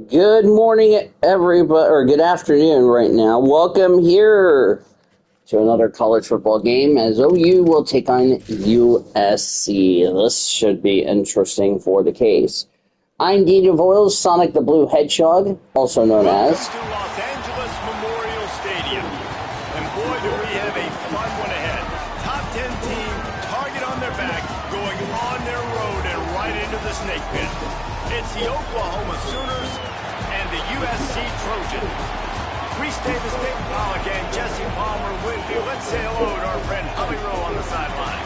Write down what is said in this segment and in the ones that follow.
Good morning, everybody, or good afternoon right now. Welcome here to another college football game as OU will take on USC. This should be interesting for the case. I'm Dean DeVoyle, Sonic the Blue Hedgehog, also known as. Welcome to Los Angeles Memorial Stadium. And boy, do we have a fun one ahead. Top 10 team, target on their back, going on their road and right into the snake pit. It's the Oklahoma Sooners and the USC Trojans. We stay the state Pollock and Jesse Palmer with you. Let's say hello to our friend Holly Rowe on the sideline.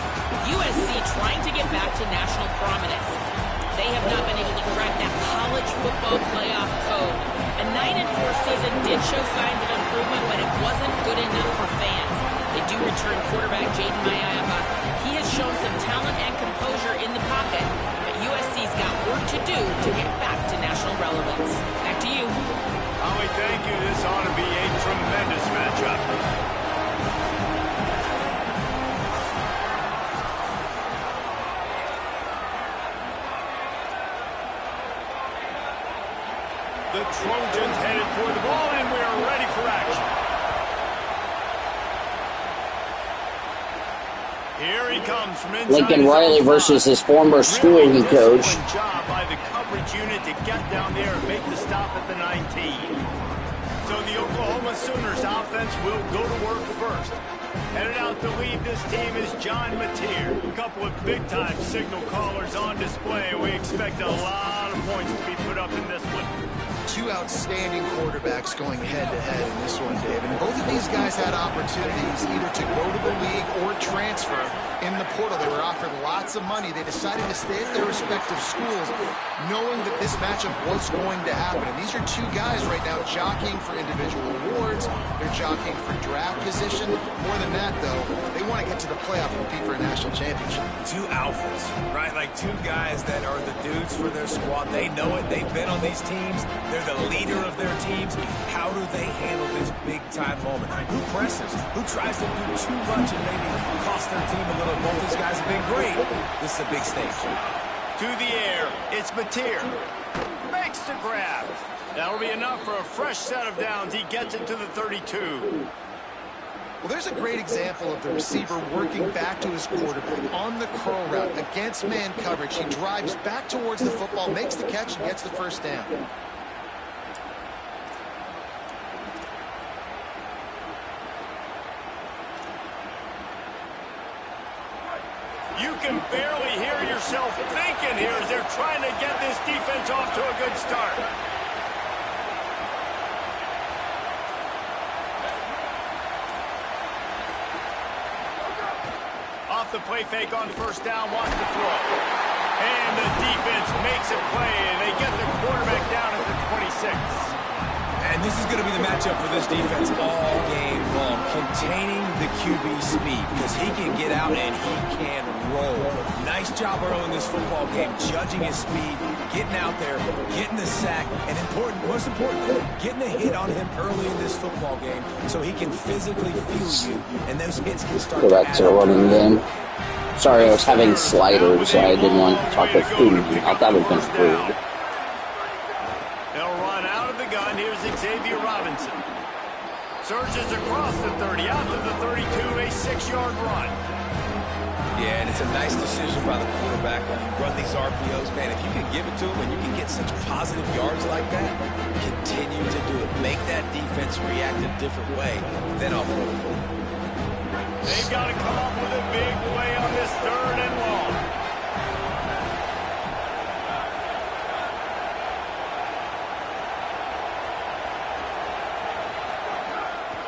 USC trying to get back to national prominence. They have not been able to crack that college football playoff code. A 9-4 season did show signs of improvement, but it wasn't good enough for fans. They do return quarterback Jaden Mayaba. He has shown some talent and composure in the pocket, but USC's got work to do to get back to national relevance. Back to you. Holly, thank you. This ought to be a tremendous matchup. The Trojans headed toward the ball, and we are ready for action. Here he comes from inside. Lincoln Riley versus his former school he coached. Job by the coverage unit to get down there and make the stop at the 19. So the Oklahoma Sooners offense will go to work first. Headed out to lead this team is John Mateer. A couple of big-time signal callers on display. We expect a lot of points to be put up in this one. Two outstanding quarterbacks going head-to-head in this one, Dave. And both of these guys had opportunities either to go to the league or transfer in the portal. They were offered lots of money. They decided to stay at their respective schools, knowing that this matchup was going to happen. And these are two guys right now jockeying for individual awards. They're jockeying for draft position. More than that, though, they want to get to the playoff and compete for a national championship. Two alphas, right? Like two guys that are the dudes for their squad. They know it. They've been on these teams. They're the leader of their teams. How do they handle this big-time moment? Who presses? Who tries to do too much and maybe cost their team a little? Both these guys have been great. This is a big stage. To the air, it's Mateer. Makes the grab. That'll be enough for a fresh set of downs. He gets it to the 32. Well, there's a great example of the receiver working back to his quarterback on the curl route against man coverage. He drives back towards the football, makes the catch, and gets the first down. You can barely hear yourself thinking here as they're trying to get this defense off to a good start. Off the play fake on first down, wants to throw. And the defense makes it play, and they get the quarterback down at the 26. And this is going to be the matchup for this defense all game long. Containing the QB speed, because he can get out and he can roll. Nice job early in this football game, judging his speed, getting out there, getting the sack, and most importantly, getting a hit on him early in this football game so he can physically feel you, and those hits can start Go back to the running game. Sorry, I was having sliders, so I didn't want to talk with food. I thought it would have been food. They'll run out of the gun. Here's Xavier Robinson. Surges across the 30, out to the 32, a 6-yard run. Yeah, and it's a nice decision by the quarterback when you run these RPOs. Man, if you can give it to him and you can get such positive yards like that, continue to do it. Make that defense react a different way, then I'll throw the football. They've got to come up with a big play on this 3rd and long.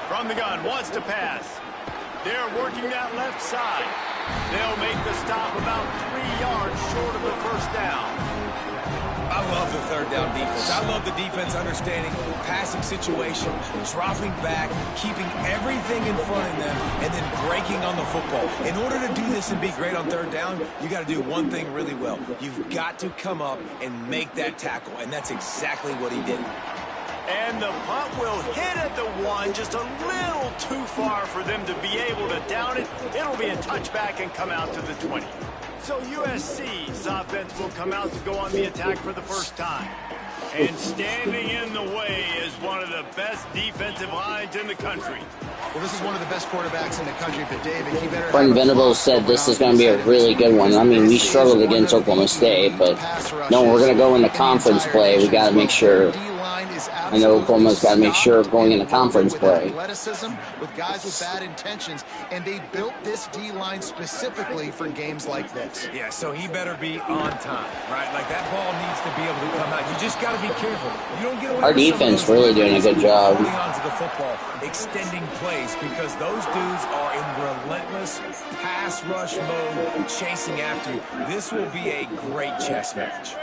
From the gun, wants to pass. They're working that left side. They'll make the stop about 3 yards short of the first down. I love the 3rd down defense. I love the defense understanding passing situation, dropping back, keeping everything in front of them, and then breaking on the football. In order to do this and be great on 3rd down, you got to do one thing really well. You've got to come up and make that tackle, and that's exactly what he did. And the punt will hit at the 1, just a little too far for them to be able to down it. It'll be a touchback and come out to the 20. So USC's offense will come out to go on the attack for the first time. And standing in the way is one of the best defensive lines in the country. Well, this is one of the best quarterbacks in the country, but David, he better. Brent Venables said this is going to be a really good one. I mean, we struggled against Oklahoma State, but no, we're going to go into conference play. We got to make sure. I know Oklahoma's got to make sure going into conference play. Athleticism with guys with bad intentions, and they built this D-line specifically for games like this. Yeah, so he better be on time, right? Like, that ball needs to be able to come out. You just got to be careful. You don't get away. Our defense really doing a good job. Holding on to the football, extending plays, because those dudes are in relentless pass rush mode, chasing after you. This will be a great chess match.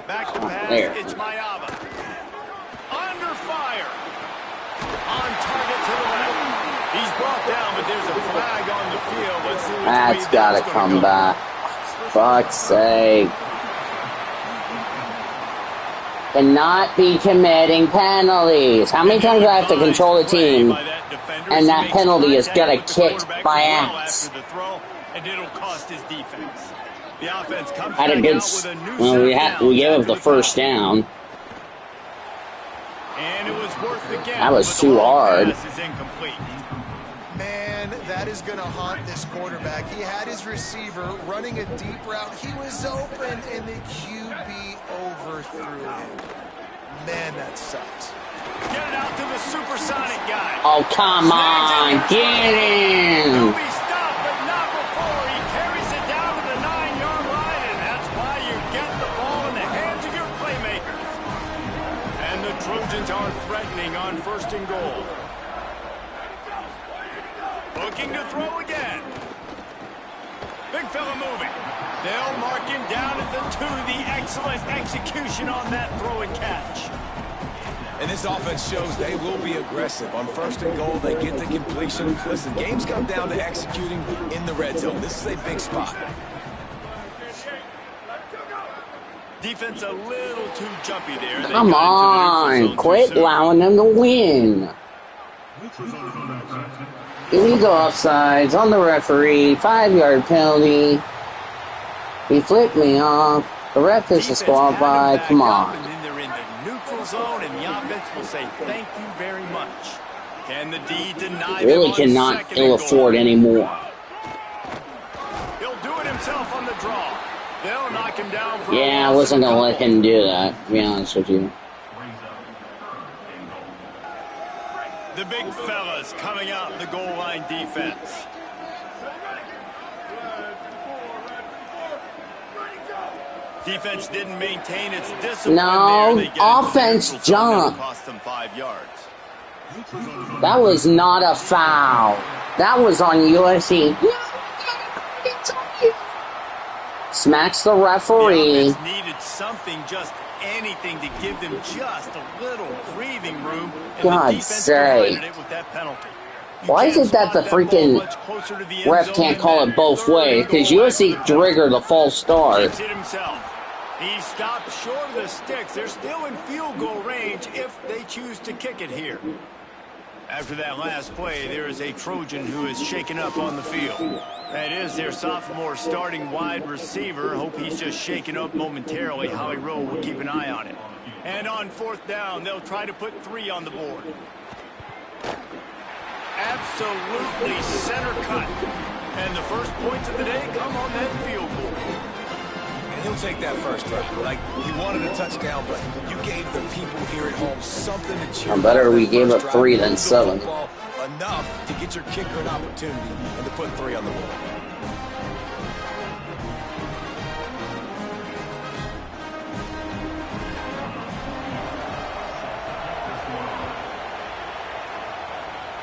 Back to pass, there. it's Mayava. Under fire. On target to the left. He's brought down, but there's a flag on the field. Let's see which That's way got to that's come gonna go. back. Fuck's sake. Cannot be committing penalties. How many times do I have to control the team? And that penalty is going to kick my ass. And it'll cost his defense. The offense comes Had a back good. out with a new We gave up the first down. And it was worth the gap. That was but the too long hard. pass is incomplete. Man, that is going to haunt this quarterback. He had his receiver running a deep route. He was open, and the QB overthrew him. Man, that sucks. Get it out to the supersonic guy. Oh, come on. Get in. He'll be stopped, but not before he carries it down to the 9-yard line, and that's why you get the ball in the hands of your playmakers. And the Trojans are threatening on 1st and goal. Looking to throw again. Big fella moving. They'll mark him down at the 2. The excellent execution on that throw and catch. And this offense shows they will be aggressive. On 1st and goal, they get the completion. Listen, games come down to executing in the red zone. This is a big spot. Defense a little too jumpy there. They Come got into the neutral on. zone Quit too soon. allowing them to win. Illegal offsides on the referee. 5-yard penalty. He flipped me off. The ref is Defense disqualified. had him Come back up, on. and then they're in the neutral zone, and the offense will say thank you very much. Can the D deny Really them on cannot 2nd and ill goal? afford anymore. He'll do it himself on the draw. They'll knock him down for Yeah, a I wasn't going to let couple. him do that, to be honest with you. The big fellas coming out in the goal line defense. Defense didn't maintain its discipline No, there. They get into the offense neutral zone, jump. that'll cost them 5 yards. That was not a foul. That was on USC. Smacks the The referee. offense needed something, just anything, to give them just a little breathing room. And God's the defense sake. provided it with that penalty. You Why can't is it that spot the ball freaking much closer to the end ref zone can't than call that it both 3rd ways? and Because goal USC line. triggered the false start. Keeps it himself. He stopped short of the sticks. They're still in field goal range if they choose to kick it here. After that last play, there is a Trojan who is shaken up on the field. That is their sophomore starting wide receiver. Hope he's just shaken up momentarily. Howie Rowe will keep an eye on it. And on 4th down, they'll try to put 3 on the board. Absolutely center cut. And the first points of the day come on that field goal. And he'll take that first right. Like, he wanted a touchdown, but you gave the people here at home something to cheer I'm better about. we That gave first up drive, 3 than moved the 7. football enough to get your kicker an opportunity and to put 3 on the board.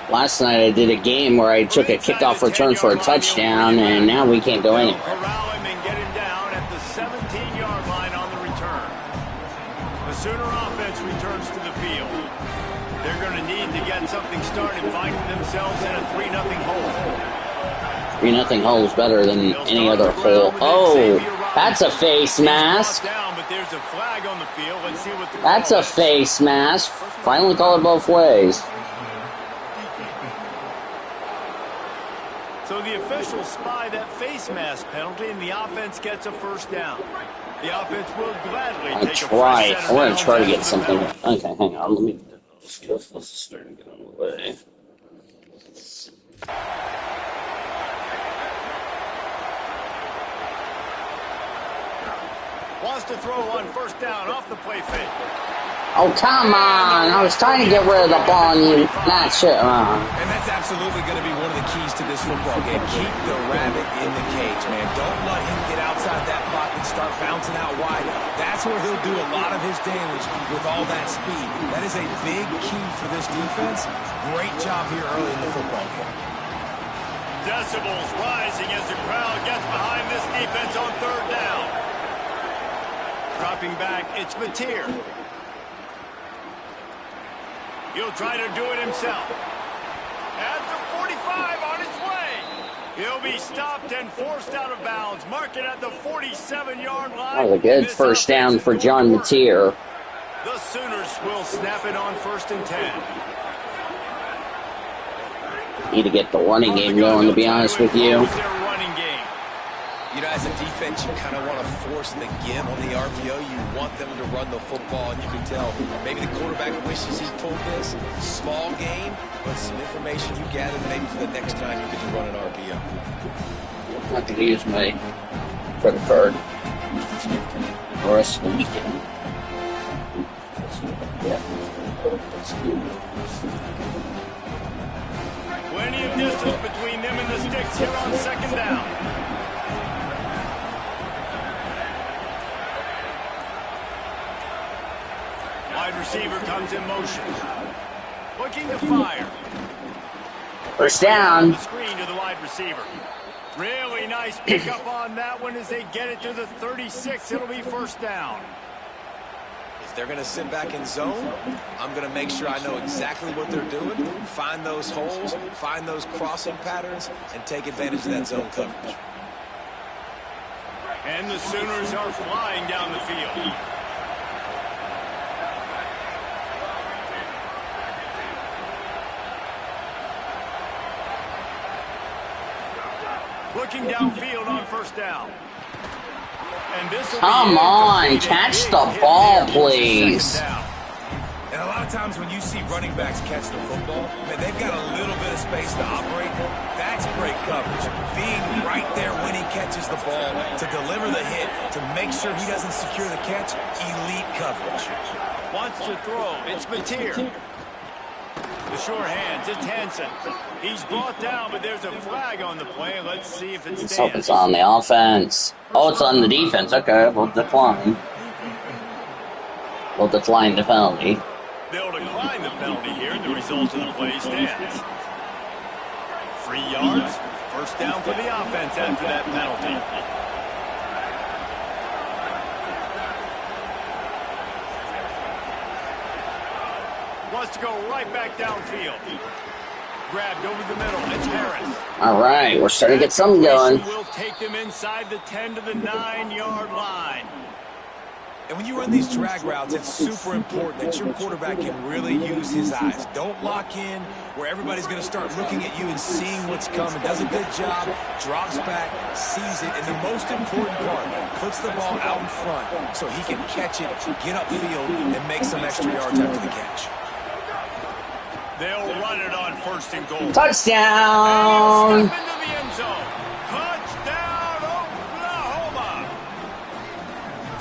Last night I did a game where I took a kickoff return for a touchdown, and now we can't go They'll anywhere. corral him and get him down at the 17-yard line on the return. The Sooner offense returns to the field. They're going to need to get something started, finding themselves in a 3-0 hole. 3-0 hole is better than any other hole. Oh, that's a face mask. Down, but there's a flag on the field. Let's see what the That's call a is. face mask. Finally call it both ways. So the officials spy that face mask penalty, and the offense gets a first down. The offense will gladly take a fresh set of downs. I want to try to get after the something. penalty. Okay, hang on. Let me do this. Let's start to get on the way. Wants to throw on first down off the play fake. Oh, come on. I was trying to get rid of the ball and you not shit around. And that's absolutely going to be one of the keys to this football game. Keep the rabbit in the cage, man. Don't let him get outside that pocket, start bouncing out wide. That's where he'll do a lot of his damage with all that speed. That is a big key for this defense. Great job here early in the football game. Decibels rising as the crowd gets behind this defense on third down. Dropping back, it's Mateer. He'll try to do it himself. At the 45 on his way. He'll be stopped and forced out of bounds. Mark it at the 47-yard line. That was a good first down for John Mateer. The Sooners will snap it on 1st and 10. Need to get the running game going, to be honest with you. You know, as a defense, you kind of want to force the give on the RPO. You want them to run the football, and you can tell maybe the quarterback wishes he pulled this. Small game, but some information you gathered maybe for the next time you get to run an RPO. I'm not going to use my credit card the rest of the weekend. Yeah. Plenty of distance between them and the sticks here on 2nd down. Wide receiver comes in motion. Looking to fire. First down. The screen to the wide receiver. Really nice pickup on that one as they get it to the 36. It'll be first down. If they're going to sit back in zone, I'm going to make sure I know exactly what they're doing, find those holes, find those crossing patterns, and take advantage of that zone coverage. And the Sooners are flying down the field. Looking downfield on first down. And this Come on, catch the ball, please. And a lot of times when you see running backs catch the football, man, they've got a little bit of space to operate. That's great coverage. Being right there when he catches the ball to deliver the hit, to make sure he doesn't secure the catch, elite coverage. Wants to throw. It's Mateer. The sure hands, it's Hansen. He's brought down, but there's a flag on the play. Let's see if it stands. Let's hope it's on the offense. Oh, it's on the defense. Okay, we'll decline. We'll decline the penalty. They'll decline the penalty here. The result of the play stands. 3 yards. First down for the offense after that penalty. Wants to go right back downfield. Grabbed over the middle. It's Harris. All right, we're starting to get something going. Will take them inside the 10 to the 9-yard line. And when you run these drag routes, it's super important that your quarterback can really use his eyes. Don't lock in where everybody's going to start looking at you and seeing what's coming. Does a good job, drops back, sees it, and the most important part, puts the ball out in front so he can catch it, get upfield, and make some extra yards after the catch. They'll run it on 1st and goal. Touchdown! And he'll step into the end zone. Touchdown, Oklahoma!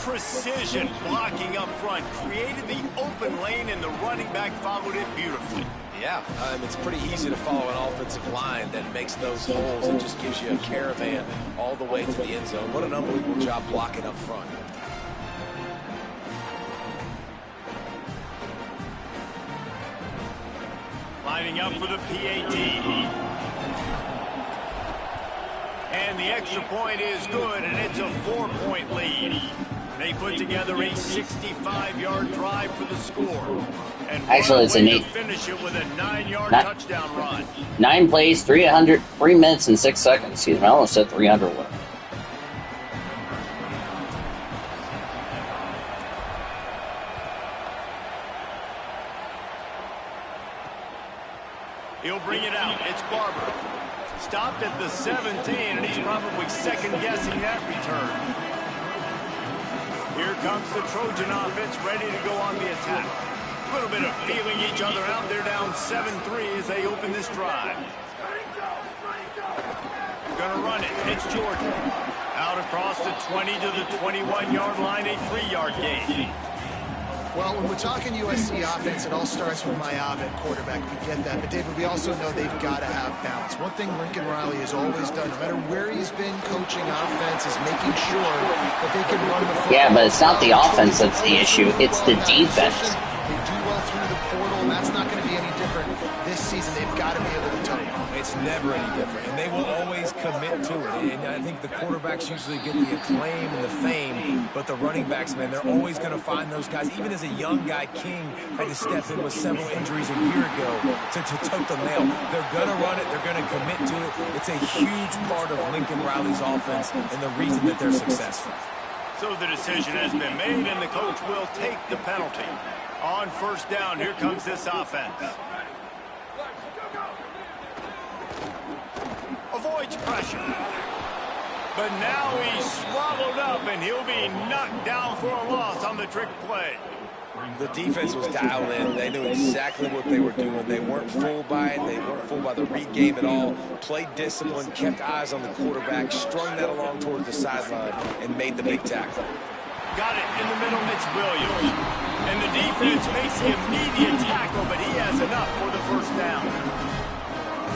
Precision blocking up front. Created the open lane, and the running back followed it beautifully. Yeah, it's pretty easy to follow an offensive line that makes those holes and just gives you a caravan all the way to the end zone. What an unbelievable job blocking up front. Lining up for the PAT. And the extra point is good, and it's a 4-point lead. They put together a 65-yard drive for the score. And actually, it's an 8. Finish it with a 9-yard touchdown run. 9 plays, 3 minutes and 6 seconds. Excuse me, I almost said 300. He'll bring it out. It's Barber. Stopped at the 17, and he's probably second-guessing that return. Here comes the Trojan offense ready to go on the attack. A little bit of feeling each other out. They're down 7-3 as they open this drive. Gonna run it. It's Georgia. Out across the 20 to the 21-yard line, a 3-yard gain. Well, when we're talking USC offense, it all starts with Mayav at quarterback. We get that. But, David, we also know they've got to have balance. One thing Lincoln Riley has always done, no matter where he's been coaching offense, is making sure that they can run the football. Yeah, but it's not the offense that's the issue. It's the defense. They do well through the portal, and that's not going to be any different this season. They've got to be able to tell you. It's never any different, and they will always commit to it. And I think the quarterbacks usually get the acclaim and the fame, but the running backs, man, they're always going to find those guys. Even as a young guy, King had to step in with several injuries a year ago to tote the mail. They're going to run it. They're going to commit to it. It's a huge part of Lincoln Riley's offense and the reason that they're successful. So the decision has been made, and the coach will take the penalty. On first down, here comes this offense. Avoids pressure. But now he's swallowed up, and he'll be knocked down for a loss on the trick play. The defense was dialed in. They knew exactly what they were doing. They weren't fooled by it. They weren't fooled by the read game at all. Played discipline, kept eyes on the quarterback, strung that along towards the sideline, and made the big tackle. Got it in the middle. It's Williams. And the defense makes the immediate tackle, but he has enough for the first down.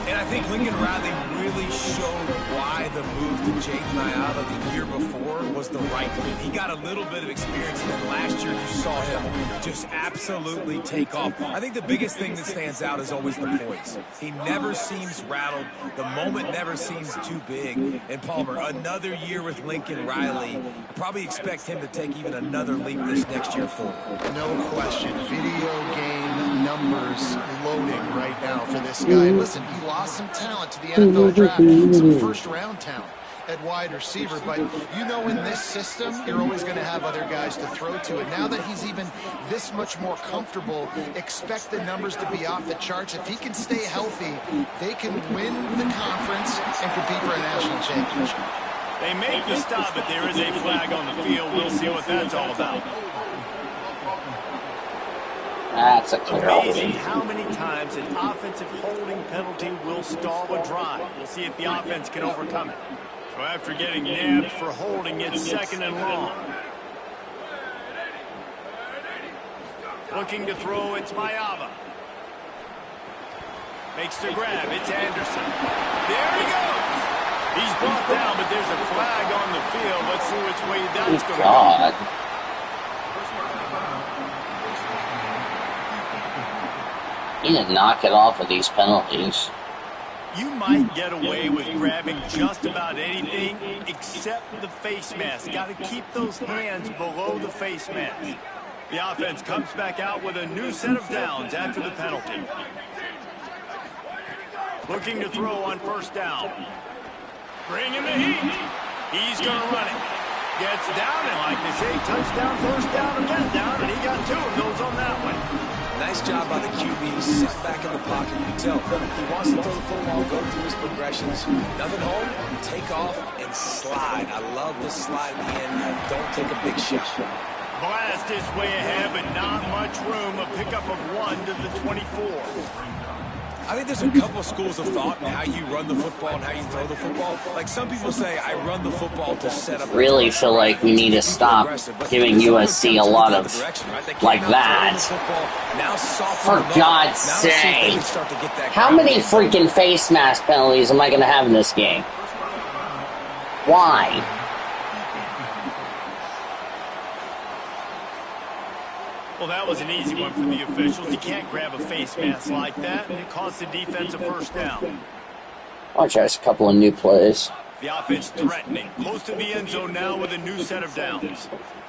And I think Lincoln Riley really showed why the move to Jake Nyada the year before was the right move. He got a little bit of experience, and then last year you saw him just absolutely take off. I think the biggest thing that stands out is always the poise. He never seems rattled. The moment never seems too big. And Palmer, another year with Lincoln Riley. I probably expect him to take even another leap this next year forward. No question. Video game numbers loading right now for this guy. Listen, he lost some talent to the NFL draft, some first-round talent at wide receiver, but you know in this system, you're always going to have other guys to throw to, and now that he's even this much more comfortable, expect the numbers to be off the charts. If he can stay healthy, they can win the conference and compete for a national championship. They make the stop, but there is a flag on the field. We'll see what that's all about. That's a clear Amazing how many times an offensive holding penalty will stall a drive. We'll see if the offense can overcome it. So after getting nabbed for holding, it's second and long. Looking to throw, it's Mayava. Makes the grab, it's Anderson. There he goes. He's brought down, but there's a flag on the field. Let's see which way that's going to go. He didn't knock it off with these penalties. You might get away with grabbing just about anything except the face mask. Got to keep those hands below the face mask. The offense comes back out with a new set of downs after the penalty. Looking to throw on first down. Bringing the heat. He's going to run it. Gets down, and like they say, touchdown, first down, and get down, and he got two of those on that one. Nice job by the QB, set back in the pocket. You can tell he wants to throw the football, go through his progressions. Nothing home, take off, and slide. I love the slide at the end. Don't take a big shot. Blast his way ahead, but not much room. A pickup of 1 to the 24. I think there's a couple schools of thought in how you run the football and how you throw the football. Like some people say, I run the football to set up. Really feel like we need to stop giving USC a lot of like that. For God's sake. How many freaking face mask penalties am I going to have in this game? Why? Well, that was an easy one for the officials. You can't grab a face mask like that, and it cost the defense a first down. Watch out, a couple of new plays. The offense threatening. Close to the end zone now with a new set of downs. Touchdown,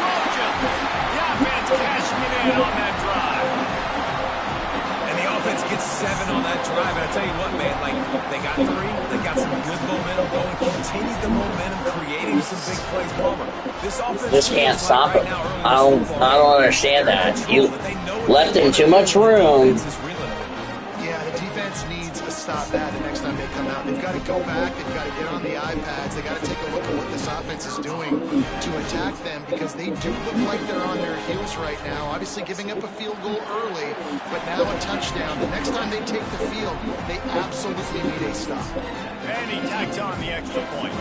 Trojans! The offense cashing it in on that drive. And the offense gets 7 on that drive, and I tell you what, man, like, they got 3, they got some good momentum going, continued the momentum, creating some big plays. Palmer, this offense just can't stop right it. now early in I don't understand that. You left him too much room. Yeah, the defense needs to stop that the next time they come out. They've got to go back. They've got to get on the iPads. They've got to take a look at what this offense is doing to attack them, because they do look like they're on their heels right now. Obviously giving up a field goal early, but now a touchdown. The next time they take the field, they absolutely need a stop. And he tacks on the extra point.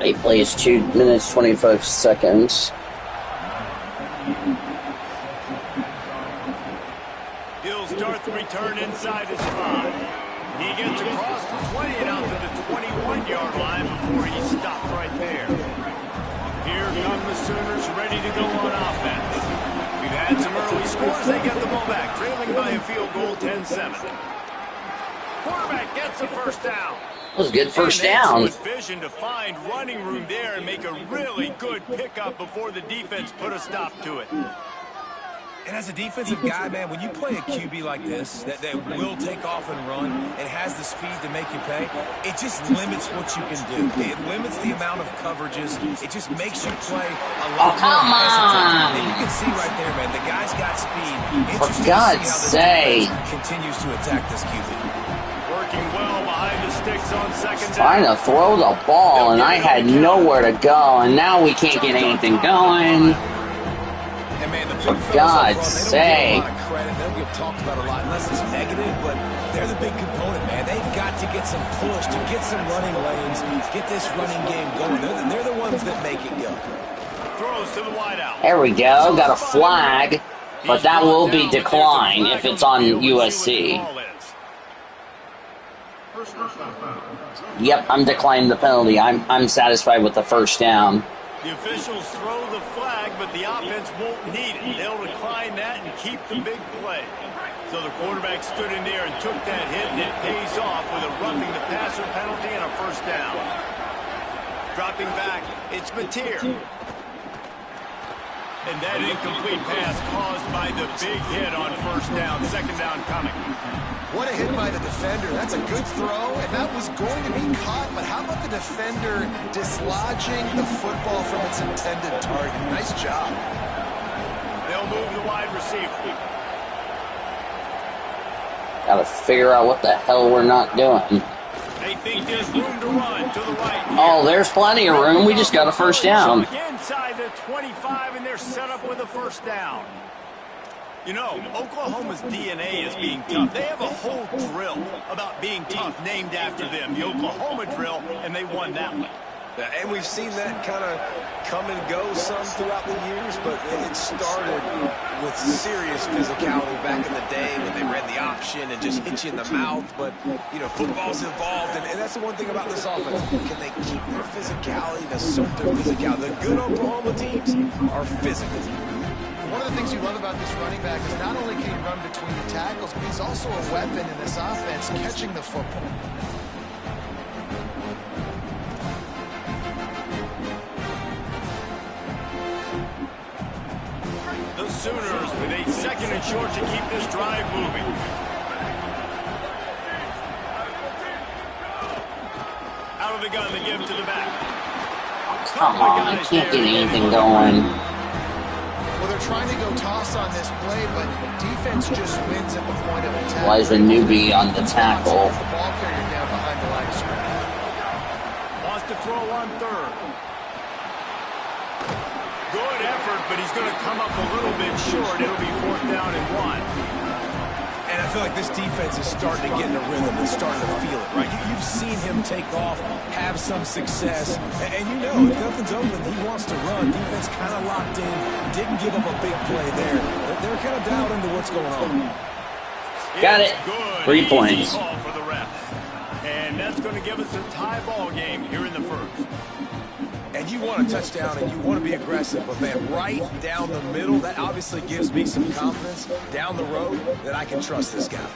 8 plays, 2 minutes, 25 seconds. He'll start the return inside his 5. He gets across the 20 and out to the 21-yard line before he stopped right there. Here come the Sooners ready to go on offense. We've had some early scores. They get the ball back, trailing by a field goal 10-7. Quarterback gets a first down. That was a good first down. Excellent vision to find running room there and make a really good pickup before the defense put a stop to it. And as a defensive guy, man, when you play a QB like this, that will take off and run and has the speed to make you pay, it just limits what you can do. It limits the amount of coverages. It just makes you play a lot more hesitant. And you can see right there, man, the guy's got speed. For God's sake. Continues to attack this QB. Working well behind the sticks on second down. Trying to throw the ball, and I had nowhere to go, and now we can't get anything going. And man, the For God's sake. They don't get talked about a lot unless it's negative, but they're the big component, man. They've got to get some push, to get some running lanes, get this running game going. They're the ones that make it go. Throws to the wideout. There we go. Got a flag, but that will be declined if it's on USC. Yep, I'm declining the penalty. I'm satisfied with the first down. The officials throw the flag, but the offense won't need it. They'll decline that and keep the big play. So the quarterback stood in there and took that hit, and it pays off with a roughing the passer penalty and a first down. Dropping back, it's Mateer. And that incomplete pass caused by the big hit on first down. Second down coming. What a hit by the defender. That's a good throw, and that was going to be caught. But how about the defender dislodging the football from its intended target? Nice job. They'll move the wide receiver. Gotta figure out what the hell we're not doing. They think there's room to run to the right. Oh, there's plenty of room. We just got a first down. Inside the 25, and they're set up with a first down. You know, Oklahoma's DNA is being tough. They have a whole drill about being tough named after them, the Oklahoma drill, and they won that one. And we've seen that kind of come and go some throughout the years, but it started with serious physicality back in the day when they ran the option and just hit you in the mouth. But, you know, football's involved, and that's the one thing about this offense. Can they keep their physicality and assert their physicality? The good Oklahoma teams are physical. One of the things you love about this running back is not only can he run between the tackles, but he's also a weapon in this offense, catching the football. The Sooners with a second and short to keep this drive moving. Out of the gun, they give to the back. Come on, I can't get anything going. Well, they're trying to go toss on this play, but defense just wins at the point of attack. Why is a newbie on the tackle? The ball carrier down behind the line of scrimmage. Wants to throw on third. Good effort, but he's going to come up a little bit short. It'll be fourth down and 1. And I feel like this defense is starting to get in a rhythm and starting to feel it, right? You've seen him take off, have some success, and you know, if nothing's open, he wants to run. Defense kind of locked in, didn't give up a big play there. They're kind of down into what's going on. Got it. 3 points. Call for the ref. And that's going to give us a tie ball game here in the first. And you want a touchdown and you want to be aggressive, but man, right down the middle, that obviously gives me some confidence down the road that I can trust this guy.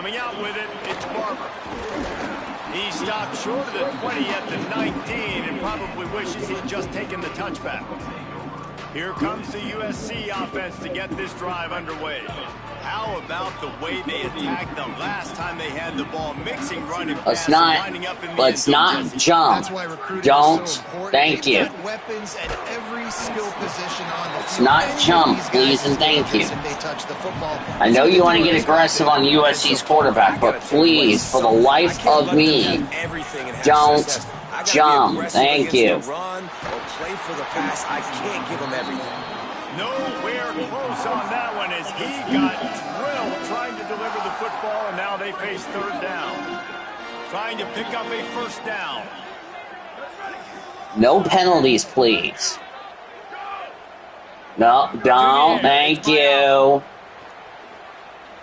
Coming out with it, it's Barber. He stopped short of the 20 at the 19 and probably wishes he'd just taken the touchback. Here comes the USC offense to get this drive underway. How about the way they attacked the last time they had the ball, mixing running pass and lining up in the let's not jump. Don't. Thank you. Weapons at every skill position on the Let's field. not jump, please, and thank you. I know you want to get aggressive on USC's quarterback, but please, for the life of me, don't jump. Thank you. Run or play for the pass. I can't give them everything. Nowhere close on that one as he got drilled trying to deliver the football, and now they face third down. Trying to pick up a first down. No penalties, please. No, don't. Thank you. Oh,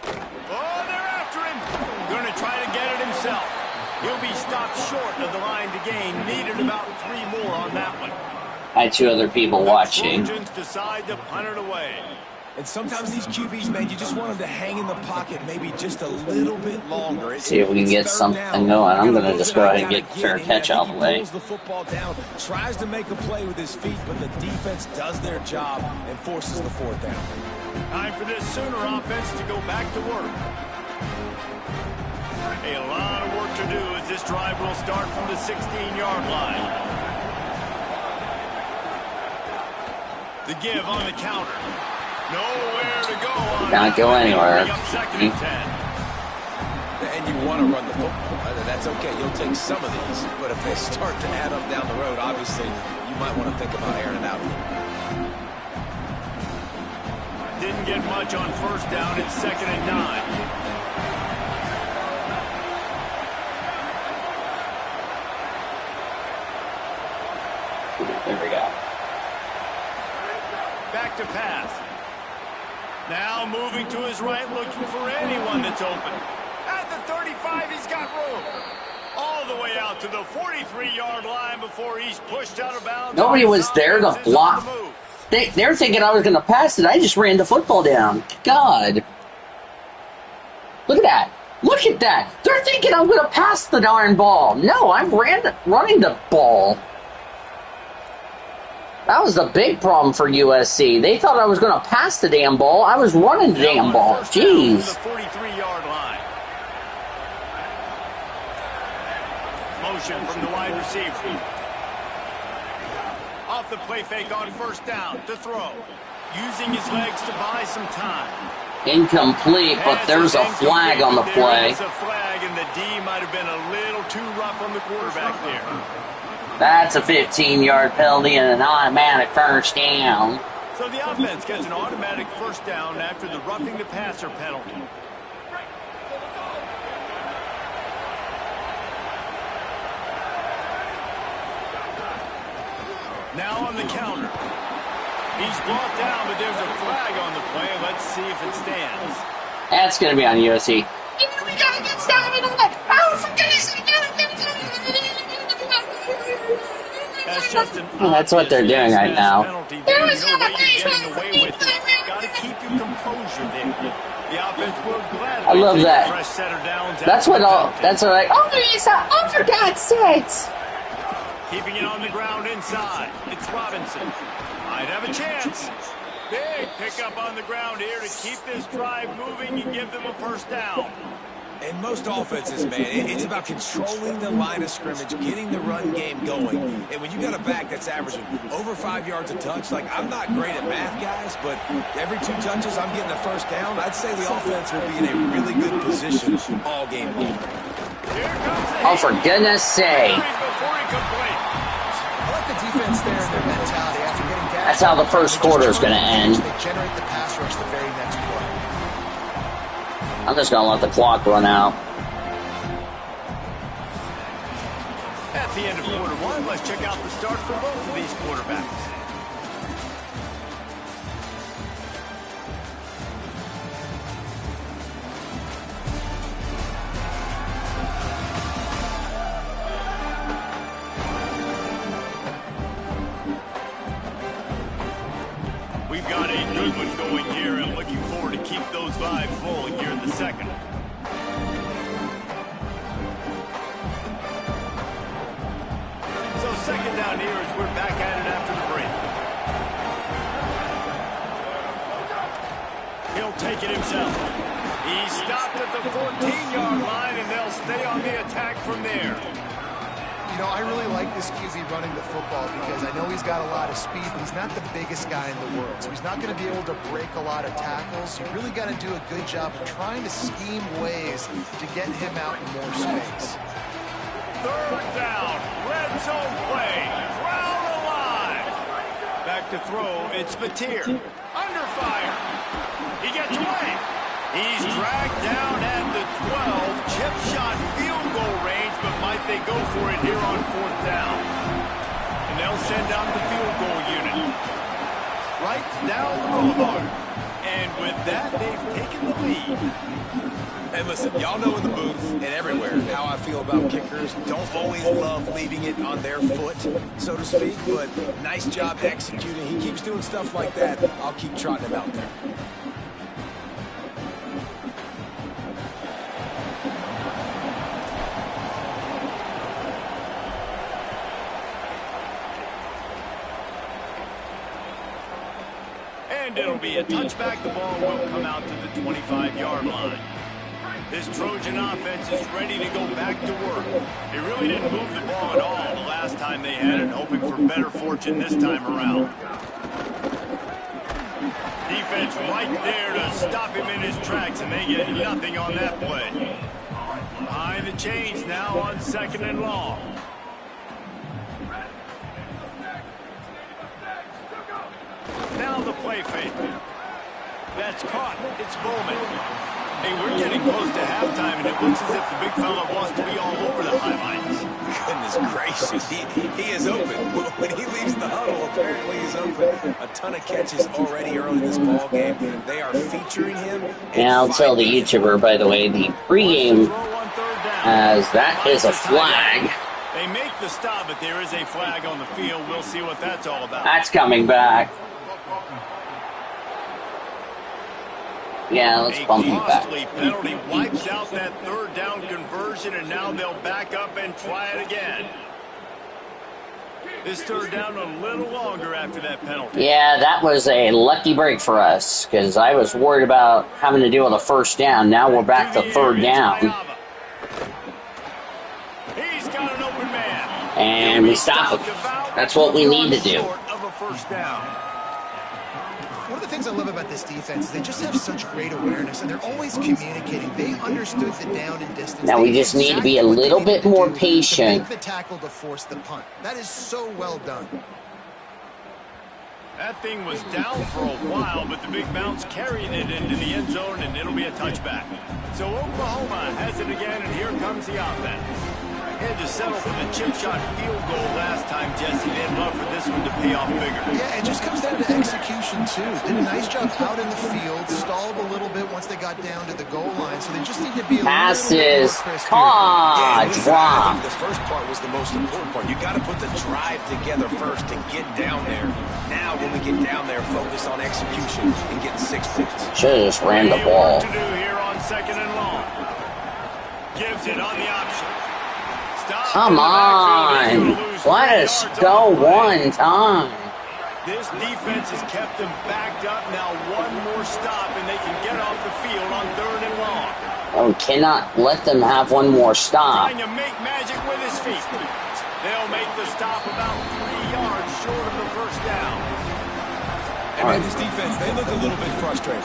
they're after him. Going to try to get it himself. He'll be stopped short of the line to gain. Needed about 3 more on that one. I had 2 other people watching. The Trojans decide to punt it away. And sometimes these QBs, man, you just want them to hang in the pocket maybe just a little bit longer. See if we can get something going. I'm going to just go ahead and get fair catch out of the way. Pulls the football down, tries to make a play with his feet, but the defense does their job and forces the 4th down. Time for this Sooner offense to go back to work. A lot of work to do as this drive will start from the 16-yard line. The give on the counter. Nowhere to go on. Can't go anywhere. Second and 10. And you want to run the football. That's okay. You'll take some of these. But if they start to add up down the road, obviously, you might want to think about airing it out. Didn't get much on first down. It's 2nd and 9. There we go. Back to pass. Now moving to his right, looking for anyone that's open. At the 35, he's got room. All the way out to the 43-yard line before he's pushed out of bounds. Nobody was there to block. They're thinking I was going to pass it. I just ran the football down. God. Look at that. Look at that. They're thinking I'm going to pass the darn ball. No, I'm running the ball. That was the big problem for USC. They thought I was going to pass the damn ball. I was running the damn ball. Jeez. The 43-yard line. Motion from the wide receiver. Off the play fake on first down to throw. Using his legs to buy some time. Incomplete, but there's a flag on the play. There's a flag, and the D might have been a little too rough on the quarterback there. That's a 15-yard penalty and an automatic first down. So the offense gets an automatic first down after the roughing the passer penalty. Now on the counter. He's brought down, but there's a flag on the play. Let's see if it stands. That's going to be on USC. We got to get started on it. Oh, for goodness sake. That's what they're doing right now. I love that. That's what all. That's what I. Oh, for God's sakes! Keeping it on the ground inside. It's Robinson. Might have a chance. Big pickup on the ground here to keep this drive moving and give them a first down. In most offenses, man, it's about controlling the line of scrimmage, getting the run game going. And when you got a back that's averaging over 5 yards a touch, like, I'm not great at math, guys, but every 2 touches I'm getting a first down, I'd say the offense will be in a really good position all game long. Oh, for goodness sake. I like the defense there and their mentality after getting down. That's how the first quarter is going to end. They generate the pass rush the very next play. I'm just going to let the clock run out. At the end of quarter 1, let's check out the start for both of these quarterbacks. We've got a good one going here and looking forward to keep those live full here in the second. second down here as we're back at it after the break. He'll take it himself. He stopped at the 14-yard line, and they'll stay on the attack from there. You know, I really like this QB running the football because I know he's got a lot of speed, but he's not the biggest guy in the world. So he's not going to be able to break a lot of tackles. You really got to do a good job of trying to scheme ways to get him out in more space. Third down, red zone play, crowd alive. Back to throw, it's Mateer. Under fire. He gets away. He's dragged down at the 12. Chip shot field goal range, but might they go for it here on fourth down? And they'll send out the field goal unit. Right down the boulevard. And with that, they've taken the lead. And listen, y'all know in the booth and everywhere how I feel about kickers. Don't always love leaving it on their foot, so to speak, but nice job executing. He keeps doing stuff like that. I'll keep trotting him out there. And it'll be a touchback. The ball will come out to the 25-yard line. This Trojan offense is ready to go back to work. They really didn't move the ball at all the last time they had it, hoping for better fortune this time around. Defense right there to stop him in his tracks, and they get nothing on that play. Behind the chains now on second and long. Now the play fake. That's caught. It's Bowman. Hey, we're getting close to halftime, and it looks as if the big fella wants to be all over the highlights. Goodness gracious, he is open. When he leaves the huddle, apparently he's open. A ton of catches already early in this ball game. They are featuring him. And I'll tell the YouTuber, by the way, the pregame, as that is a flag. They make the stop, but there is a flag on the field. We'll see what that's all about. That's coming back. Yeah, let's bump him back. A costly penalty wipes out that third down conversion, and now they'll back up and try it again. This third down a little longer after that penalty. Yeah, that was a lucky break for us, because I was worried about having to deal with a first down. Now we're back to third down. He's got an open man. And we stop him. That's what we need to do. One of the things I love about this defense is they just have such great awareness, and they're always communicating. They understood the down and distance. Now we just need to be a little bit more patient. To make the tackle to force the punt. That is so well done. That thing was down for a while, but the big bounce carried it into the end zone, and it'll be a touchback. So Oklahoma has it again, and here comes the offense. Had to settle for the chip shot field goal last time, Jesse. They'd love for this one to pay off bigger. Yeah, it just comes down to execution, too. Did a nice job out in the field, stalled a little bit once they got down to the goal line, so they just need to be a passes, little bit more caught, I drop. think the first part was the most important part. You got to put the drive together first to get down there. Now, when we get down there, focus on execution and getting 6 points. Should have just ran the ball. What to do here on second and long. Gives it on the option. Come on. Let us go one time. This defense has kept them backed up. Now one more stop, and they can get off the field on third and long. We cannot let them have one more stop. Trying to make magic with his feet. They'll make the stop about 3 yards short of the first down. And man, this defense, they look a little bit frustrated.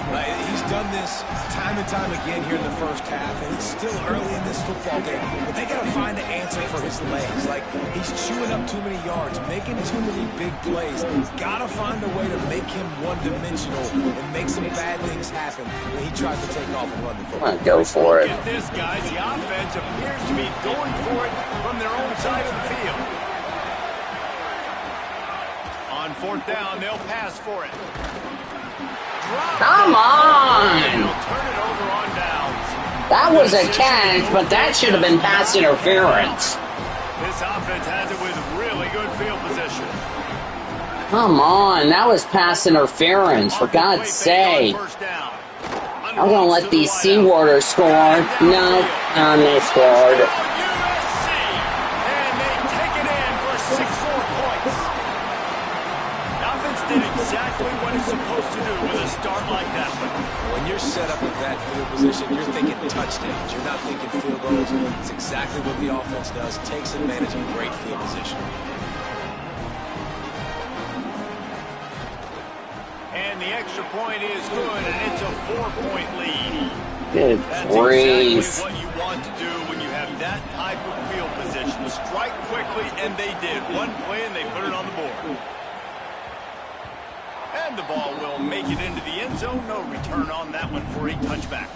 He's done this time and time again here in the first half, and it's still early in this football game. But they got to find an answer for his legs. Like, he's chewing up too many yards, making too many big plays. Got to find a way to make him one-dimensional and make some bad things happen when he tries to take off and run the football. Go for it. Look at this, guys. The offense appears to be going for it from their own side of the field. On fourth down, they'll pass for it. Come on! They'll turn it over on downs. That was a catch, but that should have been pass interference. This offense has it with really good field position. Come on, that was pass interference, for God's sake. I'm going to let these Seawarders score. No, they scored. USC, and they take it in for 6-4. exactly what it's supposed to do with a start like that one. When you're set up with that field position, you're thinking touchdowns. You're not thinking field goals. It's exactly what the offense does. Takes advantage of great field position. And the extra point is good, and it's a 4-point lead. Good That's grief. exactly what you want to do when you have that type of field position. Strike quickly, and they did. One play, and they put it on the board. And the ball will make it into the end zone. No return on that one for a touchback.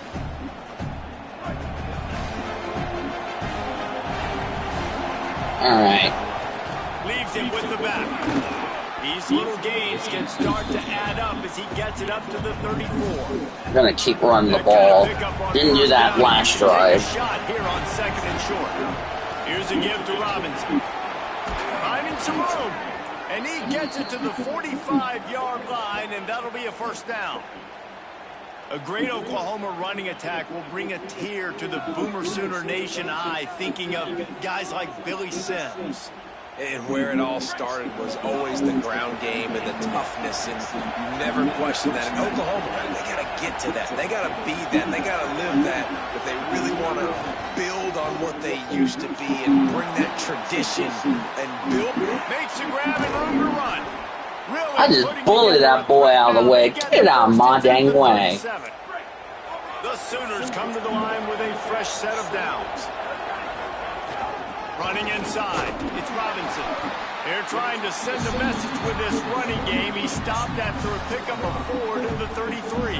All right. Leaves him with the back. These little gains can start to add up as he gets it up to the 34. I'm gonna keep running the ball. Didn't do that last drive. Shot here on 2nd and short. Here's a give to Robinson. Finding some room. And he gets it to the 45-yard line, and that'll be a first down. A great Oklahoma running attack will bring a tear to the Boomer Sooner Nation eye, thinking of guys like Billy Sims. And where it all started was always the ground game and the toughness, and you never question that. And Oklahoma, they got to get to that. They got to be that. They got to live that if they really want to build on what they used to be and bring that tradition and build. Makes a grab and room to run. Really I just bullied that boy out of the way. Get out of my dang way. The Sooners come to the line with a fresh set of downs. Running inside, it's Robinson. They're trying to send a message with this running game. He stopped after a pickup of 4 to the 33.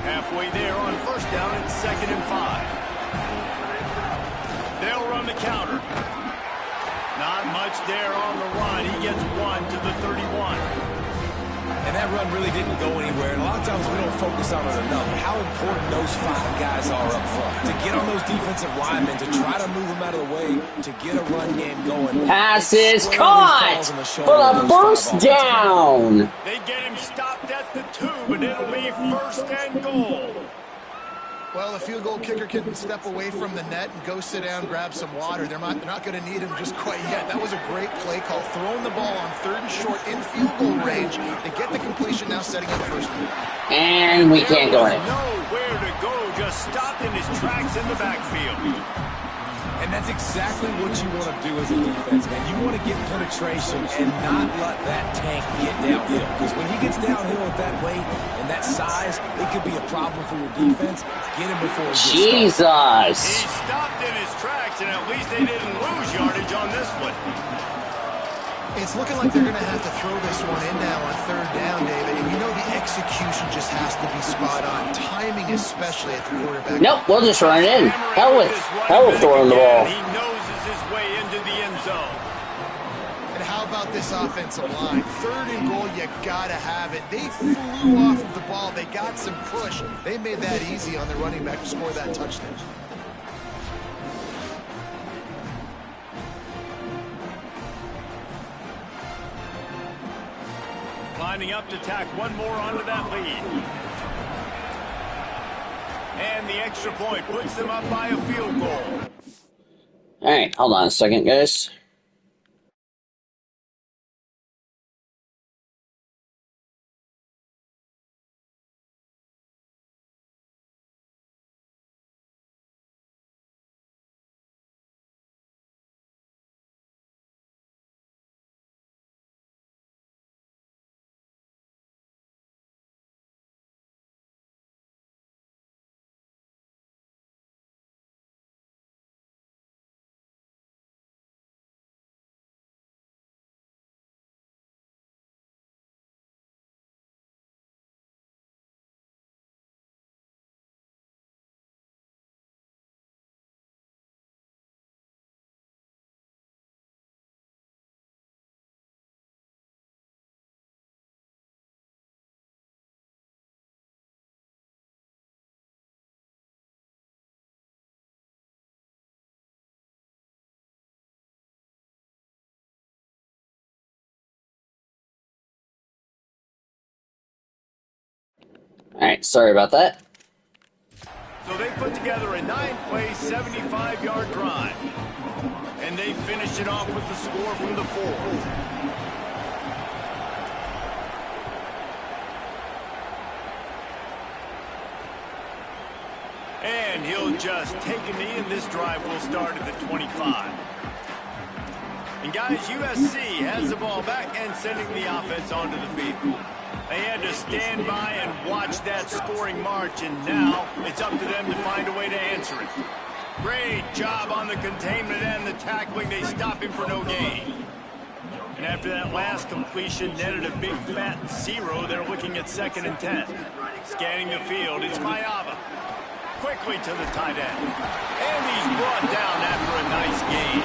Halfway there on first down, it's 2nd and 5. They'll run the counter. Not much there on the run. He gets 1 to the 31. And that run really didn't go anywhere. And a lot of times we don't focus on it enough. How important those 5 guys are up front. To get on those defensive linemen, to try to move them out of the way, to get a run game going. Pass is caught for a first down. They get him stopped at the 2, but it'll be 1st and goal. Well, the field goal kicker can step away from the net and go sit down, grab some water. They're not going to need him just quite yet. That was a great play call. Throwing the ball on 3rd and short in field goal range. They get the completion, now setting up first. And we can't go in. Nowhere to go, just stopped in his tracks in the backfield. And that's exactly what you want to do as a defense, man. You want to get penetration and not let that tank get downhill. Because when he gets downhill at that weight and that size, it could be a problem for your defense. Get him before he gets started. He stopped in his tracks, and at least they didn't lose yardage on this one. It's looking like they're going to have to throw this one in now on 3rd down, David. And you know the execution just has to be spot on. Timing especially at the quarterback. Nope, we'll just run it in. Hell with throwing the ball. He noses his way into the end zone. And how about this offensive line? 3rd and goal, you got to have it. They flew off of the ball. They got some push. They made that easy on the running back to score that touchdown. Lining up to tack one more onto that lead. And the extra point puts them up by a field goal. All right, hold on a second, guys. Alright, sorry about that. So they put together a 9-play, 75-yard drive. And they finished it off with the score from the 4. And he'll just take a knee, and this drive will start at the 25. And guys, USC has the ball back and sending the offense onto the field. They had to stand by and watch that scoring march, and now it's up to them to find a way to answer it. Great job on the containment and the tackling. They stop him for no gain. And after that last completion, netted a big fat 0. They're looking at 2nd and 10. Scanning the field, it's Mayava. Quickly to the tight end. And he's brought down after a nice gain.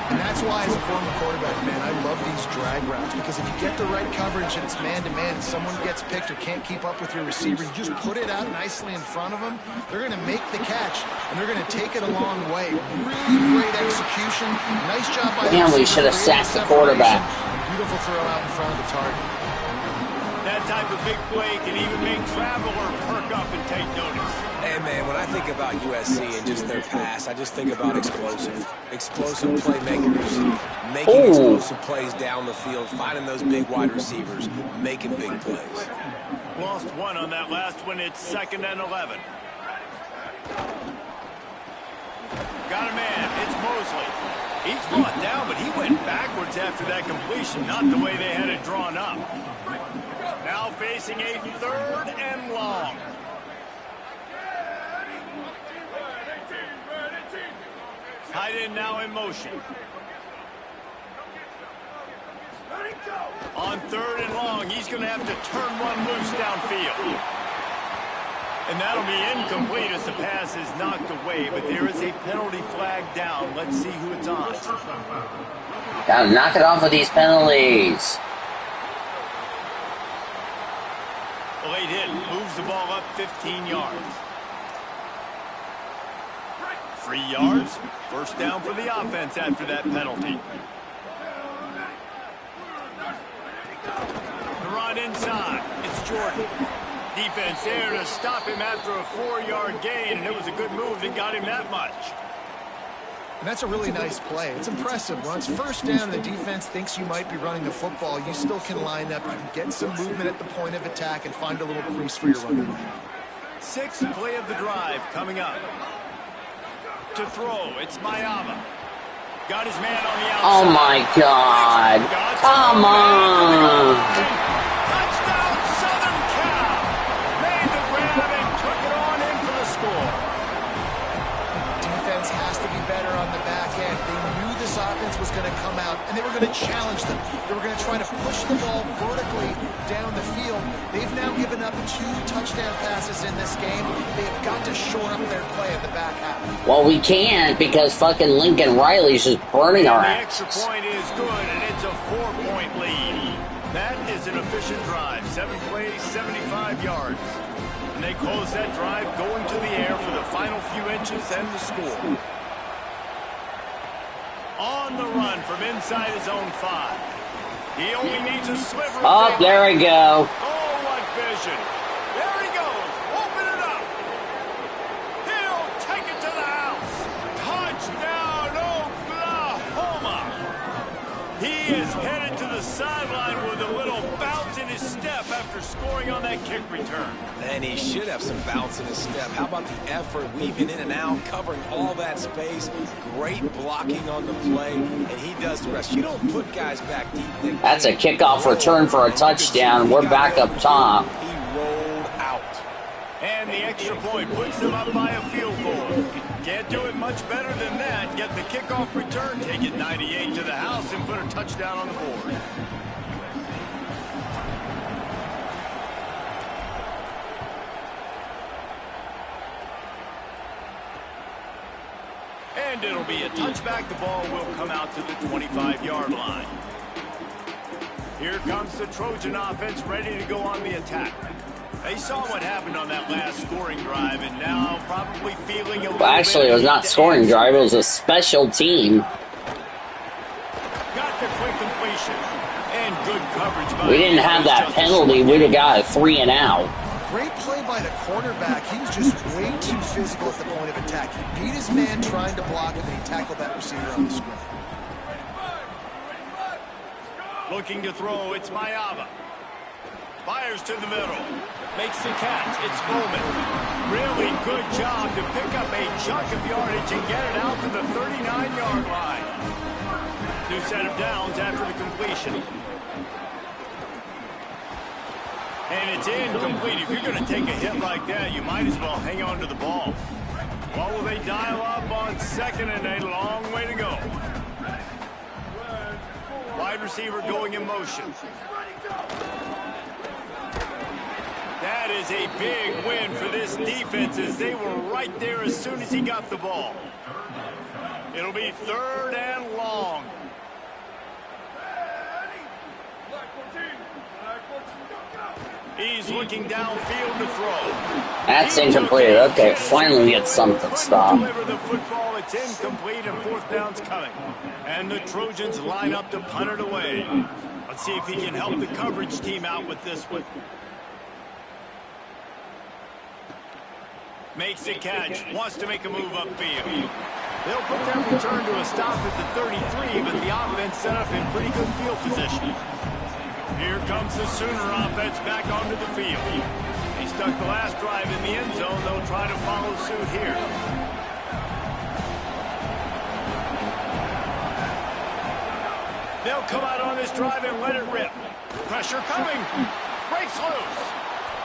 And that's why, as a former quarterback, man, I love these drag routes, because if you get the right coverage and it's man-to-man and someone gets picked or can't keep up with your receiver, you just put it out nicely in front of them, they're going to make the catch, and they're going to take it a long way. Really great execution. Nice job by the receiver. We should have sacked the quarterback. Beautiful throw out in front of the target. That type of big play can even make Traveler perk up and take notice. Hey, man, when I think about USC and just their pass, I just think about explosive playmakers, making explosive plays down the field, finding those big wide receivers, making big plays. Lost one on that last one. It's 2nd and 11. Got a man. It's Mosley. He's brought down, but he went backwards after that completion, not the way they had it drawn up. Now facing a 3rd and long. Tight end now in motion. On 3rd and long, he's going to have to turn one loose downfield. And that'll be incomplete as the pass is knocked away, but there is a penalty flag down. Let's see who it's on. Gotta knock it off with these penalties. The late hit moves the ball up 15 yards. 3 yards. 1st down for the offense after that penalty. The run inside. It's Jordan. Defense there to stop him after a 4-yard gain, and it was a good move that got him that much. And that's a really nice play. It's impressive. Once 1st down, the defense thinks you might be running the football. You still can line up. You can get some movement at the point of attack and find a little crease for your running back. 6th play of the drive coming up. To throw, it's Mayava. Got his man on the outside. Oh my God. Come on. Touchdown, Southern Cal. Made the grab and took it on in for the score. Defense has to be better on the back end. They knew this offense was going to come out, and they were going to challenge them. They were going to try to push the ball vertically down the field. They've now given up 2 touchdown passes in this game. They have got to shore up their play in the back half. Well, we can't because fucking Lincoln Riley's just burning our ass. The extra point is good, and it's a 4-point lead. That is an efficient drive. 7 plays, 75 yards. And they close that drive going to the air for the final few inches and the score. On the run from inside his own 5. He only needs a sliver of Oh, there we go. Oh, what vision. There he goes. Open it up. He'll take it to the house. Touchdown, Oklahoma. He is headed to the sideline with a little bounce in his step after scoring on that kick return. And he should have some bounce in his step. How about the effort, weaving in and out, covering all that space. Great blocking on the play, and he does the rest. You don't put guys back deep. That's a kickoff return for a touchdown. We're back up top. He rolled out. And the extra point puts them up by a field goal. Can't do it much better than that. Get the kickoff return, take it 98 to the house, and put a touchdown on the board. And it'll be a touchback. The ball will come out to the 25-yard line. Here comes the Trojan offense ready to go on the attack. They saw what happened on that last scoring drive and now probably feeling a little Well, actually, it was not scoring drive. It was a special team. Got the quick completion and good coverage by We didn't have that penalty. We'd have got a 3 and out. Great play by the cornerback. He was just way too physical at the point of attack. He beat his man trying to block him, and he tackled that receiver on the screen. Looking to throw, it's Mayava. Fires to the middle. Makes the catch. It's Bowman. Really good job to pick up a chunk of yardage and get it out to the 39-yard line. New set of downs after the completion. And it's incomplete. If you're going to take a hit like that, you might as well hang on to the ball. What will they dial up on second and a long way to go? Wide receiver going in motion. That is a big win for this defense as they were right there as soon as he got the ball. It'll be 3rd and long. He's looking downfield to throw. That's incomplete. Okay, finally get something stopped. Deliver the football. It's incomplete and 4th down's coming. And the Trojans line up to punt it away. Let's see if he can help the coverage team out with this one. Makes the catch. Wants to make a move upfield. They'll put that return to a stop at the 33, but the offense set up in pretty good field position. Here comes the Sooner offense back onto the field. They stuck the last drive in the end zone. They'll try to follow suit here. They'll come out on this drive and let it rip. Pressure coming. Breaks loose.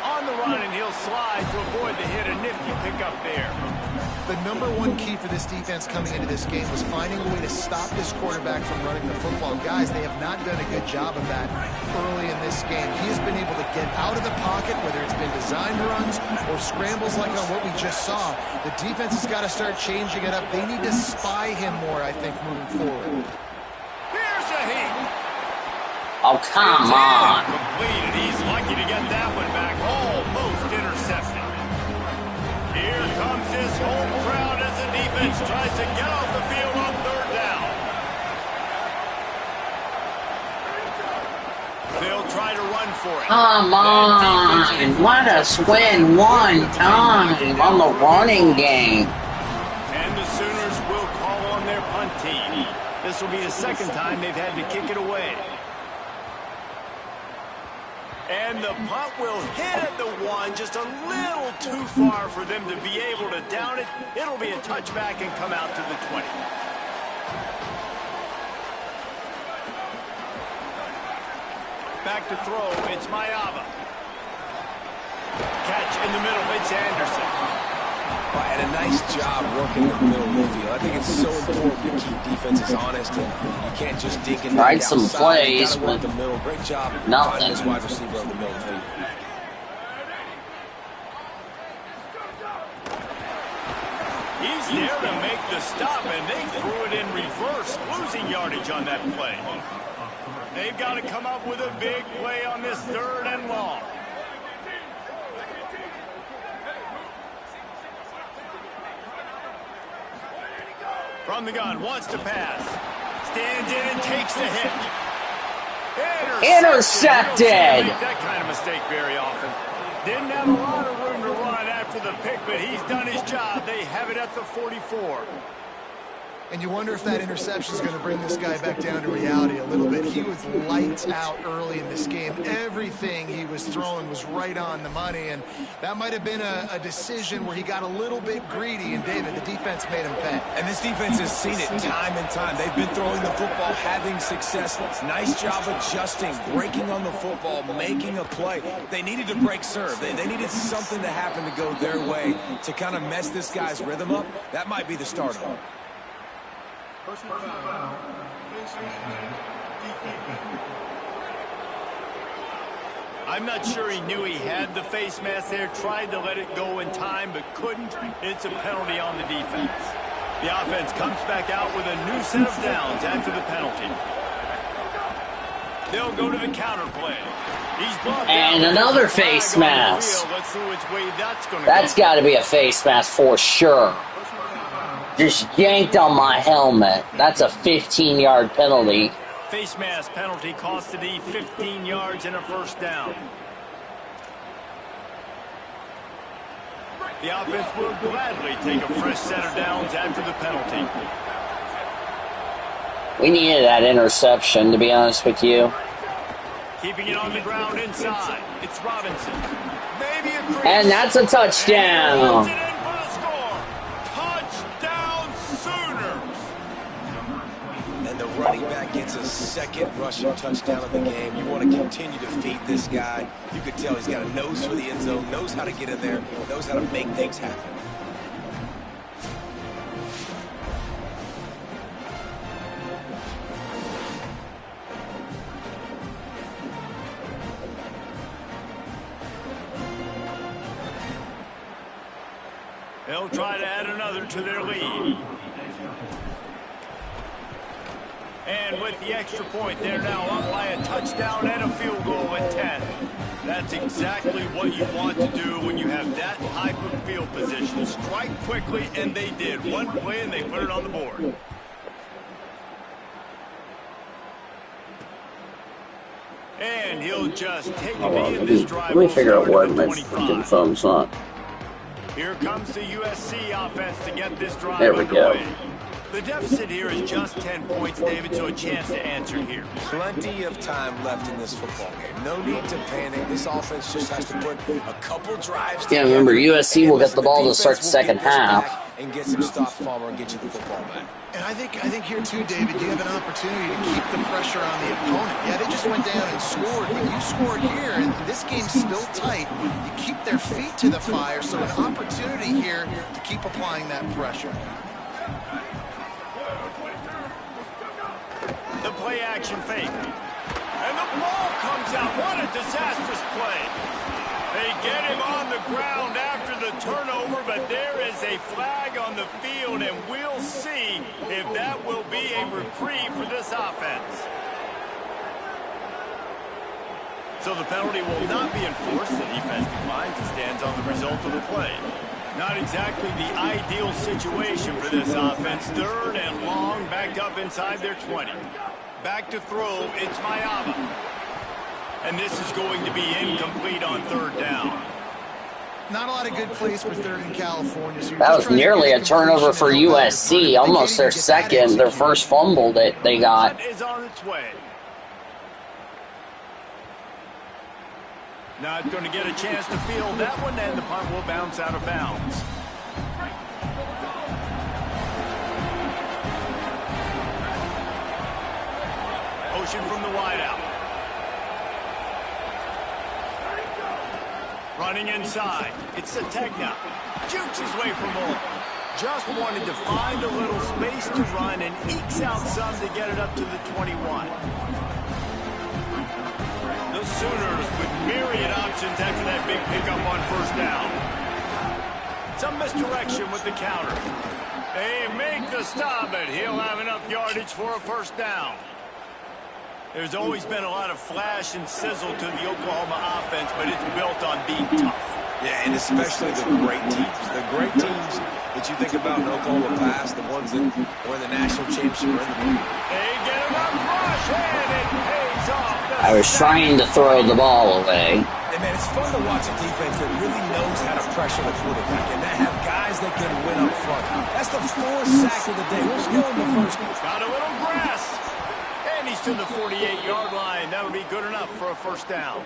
On the run, and he'll slide to avoid the hit. A nifty pickup there. The #1 key for this defense coming into this game was finding a way to stop this quarterback from running the football. Guys, they have not done a good job of that early in this game. He has been able to get out of the pocket, whether it's been designed runs or scrambles like on what we just saw. The defense has got to start changing it up. They need to spy him more, I think, moving forward. Here's a heat. Oh, come on. Completed. He's lucky to get that one back. Almost intercepted. Here comes his home crowd as the defense tries to get off the field on 3rd down. They'll try to run for it. Come on. Let us win one time on the running game. And the Sooners will call on their punt team. This will be the 2nd time they've had to kick it away. And the punt will hit at the 1, just a little too far for them to be able to down it. It'll be a touchback and come out to the 20. Back to throw, it's Mayava. Catch in the middle, it's Anderson. And a nice job working the middle of the field. I think it's so important to keep defenses honest, and you can't just dig in. Tried some plays, but the middle. Great job nothing. finding this wide receiver on the middle of the field. He's there to make the stop, and they threw it in reverse, losing yardage on that play. They've got to come up with a big play on this 3rd and long. From the gun, wants to pass. Stands in and takes the hit. Intercepted! You don't make that kind of mistake very often. Didn't have a lot of room to run after the pick, but he's done his job. They have it at the 44. And you wonder if that interception is going to bring this guy back down to reality a little bit. He was lights out early in this game. Everything he was throwing was right on the money, and that might have been a decision where he got a little bit greedy, and David, the defense made him pay. And this defense has seen it time and time. They've been throwing the football, having success. Nice job adjusting, breaking on the football, making a play. They needed to break serve. They needed something to happen to go their way to kind of mess this guy's rhythm up. That might be the start of it. I'm not sure he knew he had the face mask there, tried to let it go in time, but couldn't. It's a penalty on the defense. The offense comes back out with a new set of downs after the penalty. They'll go to the counter play. He's brought And down another face mask. Let's see which way that's going to That's go. got to be a face mask for sure. Just yanked on my helmet. That's a 15-yard penalty. Face mask penalty costed the 15 yards and a 1st down. The offense will gladly take a fresh set of downs after the penalty. We needed that interception, to be honest with you. Keeping it on the ground inside. It's Robinson. Maybe a crease. And that's a touchdown. And he runs it in for the score. Touchdown Sooners. And the running back gets a second rushing touchdown of the game. You want to continue to feed this guy. You could tell he's got a nose for the end zone, knows how to get in there, knows how to make things happen. They'll try to add another to their lead. And with the extra point, they're now up by a touchdown and a field goal at 10. That's exactly what you want to do when you have that type of field position. Strike quickly, and they did. One play, and they put it on the board. And he'll just take a knee in this drive. Let me figure out why my freaking thumb's not. Here comes the USC offense to get this drive There we go. underway. The deficit here is just 10 points, David, so a chance to answer here. Plenty of time left in this football game. No need to panic. This offense just has to put a couple drives Yeah, together. remember, USC will get the ball to defense start the will second get this half. back and get some stops, Palmer, and get you the football back. And I think here too, David, you have an opportunity to keep the pressure on the opponent. Yeah, they just went down and scored, but you scored here, and this game's still tight. You keep their feet to the fire, so an opportunity here to keep applying that pressure. The play action fake. And the ball comes out. What a disastrous play. They get him on the ground after the turnover, but there is a flag on the field, and we'll see if that will be a reprieve for this offense. So the penalty will not be enforced. The defense declines and stands on the result of the play. Not exactly the ideal situation for this offense. Third and long, backed up inside their 20. Back to throw, it's Mayama. And this is going to be incomplete on third down. Not a lot of good plays for third in California. So That was nearly a turnover for USC. Almost their second, their first fumble that they got. Punt is on its way. Not going to get a chance to field that one, and the punt will bounce out of bounds. Motion from the wideout. Running inside. It's Sategna. Jukes his way from home. Just wanted to find a little space to run and ekes out some to get it up to the 21. The Sooners with myriad options after that big pickup on first down. Some misdirection with the counter. They make the stop, but he'll have enough yardage for a first down. There's always been a lot of flash and sizzle to the Oklahoma offense, but it's built on being tough. Yeah, and especially the great teams. The great teams that you think about in Oklahoma past, the ones that won the national championship. They get enough rush, and it pays off. I was trying to throw the ball away. And man, it's fun to watch a defense that really knows how to pressure the quarterback and that have guys that can win up front. That's the fourth sack of the day. Let's go in the first. Got a little grass. And he's to the 48-yard line. That'll be good enough for a first down.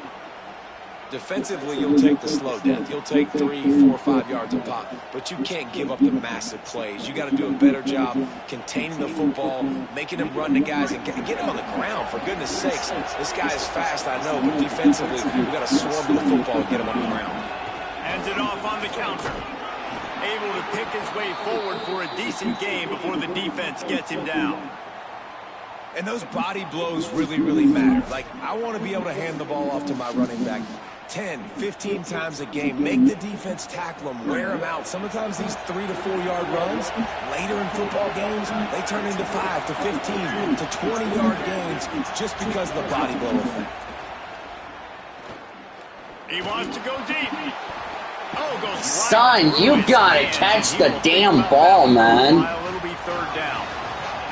Defensively, you'll take the slow death. You'll take 3, 4, 5 yards a pop, but you can't give up the massive plays. You got to do a better job containing the football, making them run to guys, and get him on the ground, for goodness sakes. This guy is fast, I know, but defensively, we've got to swarm to the football and get him on the ground. Hands it off on the counter. Able to pick his way forward for a decent game before the defense gets him down. And those body blows really, really matter. Like, I want to be able to hand the ball off to my running back 10, 15 times a game. Make the defense tackle them, wear them out. Sometimes these 3 to 4 yard runs, later in football games, they turn into 5 to 15 to 20-yard gains just because of the body blow effect. He wants to go deep. Oh, goes right. Son, you gotta catch the damn ball, man. It'll be third down.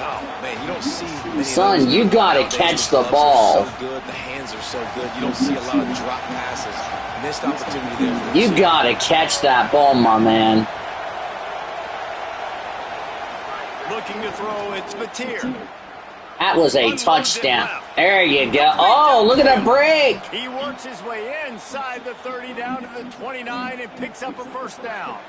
Oh, man, you don't see many Son, of those you gotta nowadays. catch the gloves ball. are so good, the hands are so good. You don't see a lot of drop passes. Missed opportunity there for the You receiver. gotta catch that ball, my man. Looking to throw, it's Mateer. That was a touchdown. There you go. Oh, look at that break. He works his way inside the 30 down to the 29 and picks up a first down.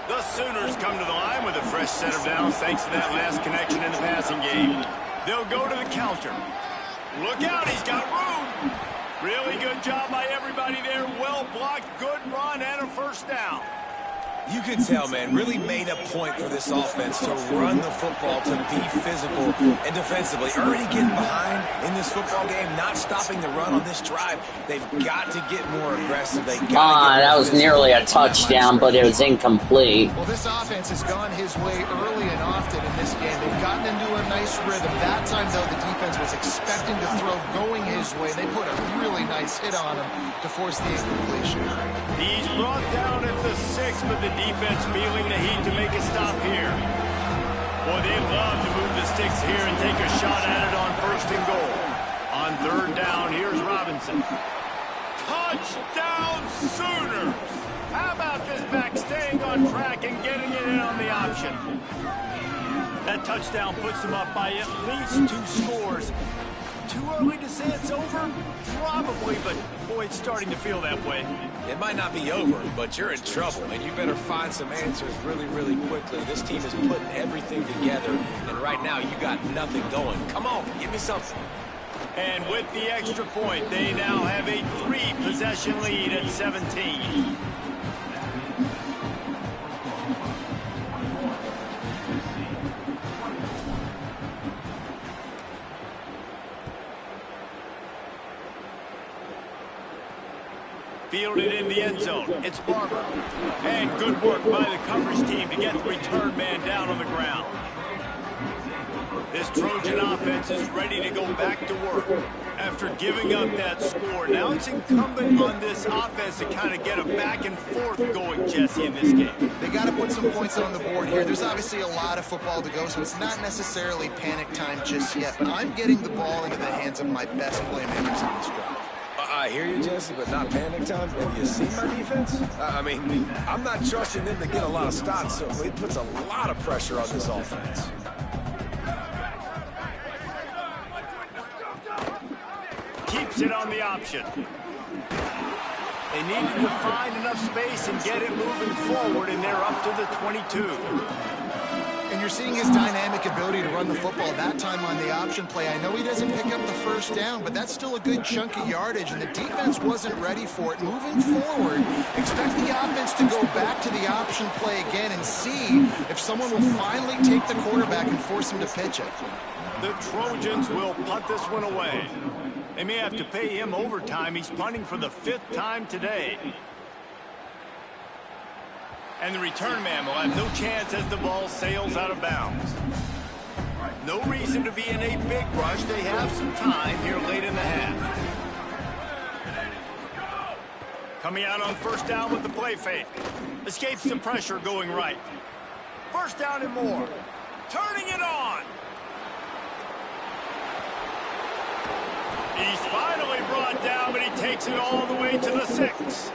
The Sooners come to the line with a fresh set of downs thanks to that last connection in the passing game. They'll go to the counter. Look out, he's got room. Really good job by everybody there. Well blocked, good run, and a first down. You can tell, man, really made a point for this offense to run the football, to be physical and defensively. Already getting behind in this football game, not stopping the run on this drive. They've got to get more aggressive. That was nearly a touchdown, but it was incomplete. Well, this offense has gone his way early and often in this game. They've gotten into a nice rhythm. That time, though, the defense was expecting to throw going his way. They put a really nice hit on him to force the incompletion. He's brought down at the 6, but the defense feeling the heat to make a stop here. Boy, they'd love to move the sticks here and take a shot at it on 1st and goal. On 3rd down, here's Robinson. Touchdown Sooners! How about this back staying on track and getting it in on the option? That touchdown puts them up by at least 2 scores. Too early to say it's over? Probably, but boy, it's starting to feel that way. It might not be over, but you're in trouble, and you better find some answers really, really quickly. This team is putting everything together, and right now you got nothing going. Come on, give me something. And with the extra point, they now have a 3-possession lead at 17. Fielded in the end zone. It's Barber. And good work by the coverage team to get the return man down on the ground. This Trojan offense is ready to go back to work after giving up that score. Now it's incumbent on this offense to kind of get a back and forth going, Jesse, in this game. They got to put some points on the board here. There's obviously a lot of football to go, so it's not necessarily panic time just yet. But I'm getting the ball into the hands of my best playmakers in this drive. I hear you, Jesse, but not panic time. Have you seen my defense? I mean, I'm not trusting them to get a lot of stops, so it puts a lot of pressure on this offense. Keeps it on the option. They needed to find enough space and get it moving forward, and they're up to the 22. And you're seeing his dynamic ability to run the football. That time on the option play, I know he doesn't pick up the first down, but that's still a good chunk of yardage, and the defense wasn't ready for it. Moving forward, expect the offense to go back to the option play again and see if someone will finally take the quarterback and force him to pitch it. The Trojans will punt this one away. They may have to pay him overtime. He's punting for the 5th time today. And the return man will have no chance as the ball sails out of bounds. No reason to be in a big rush. They have some time here late in the half. Coming out on 1st down with the play fake. Escapes the pressure going right. 1st down and more. Turning it on. He's finally brought down, but he takes it all the way to the 6.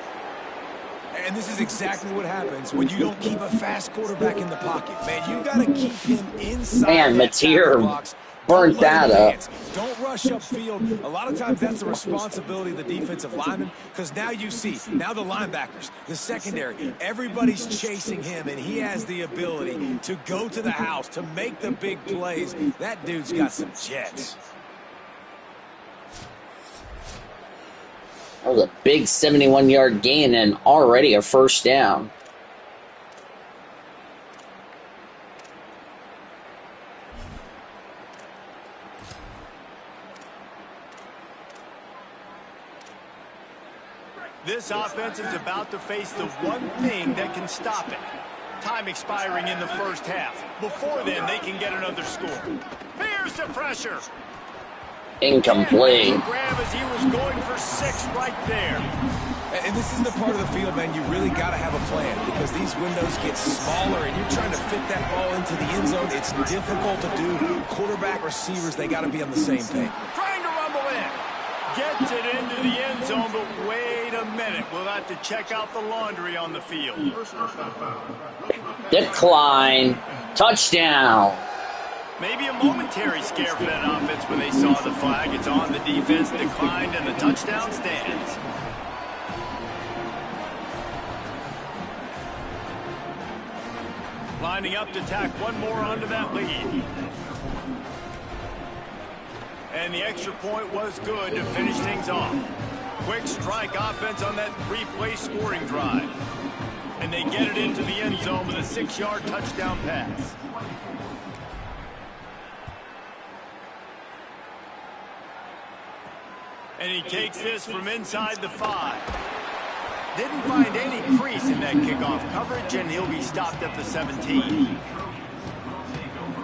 And this is exactly what happens when you don't keep a fast quarterback in the pocket. Man, you got to keep him inside. Man, Mateer burnt that up. Don't rush upfield. A lot of times that's the responsibility of the defensive lineman, because now you see, now the linebackers, the secondary, everybody's chasing him, and he has the ability to go to the house, to make the big plays. That dude's got some jets. That was a big 71-yard gain and already a 1st down. This offense is about to face the one thing that can stop it. Time expiring in the 1st half. Before then, they can get another score. Here's the pressure. Incomplete. Grab as he was going for 6 right there. And this is the part of the field, man, you really got to have a plan, because these windows get smaller and you're trying to fit that ball into the end zone. It's difficult to do. Quarterback, receivers, they got to be on the same page. Trying to rumble in. Gets it into the end zone, but wait a minute. We'll have to check out the laundry on the field. Decline. Touchdown. Maybe a momentary scare for that offense when they saw the flag. It's on, the defense declined, and the touchdown stands. Lining up to tack one more onto that lead. And the extra point was good to finish things off. Quick strike offense on that 3-play scoring drive. And they get it into the end zone with a 6-yard touchdown pass. And he takes this from inside the 5. Didn't find any crease in that kickoff coverage, and he'll be stopped at the 17.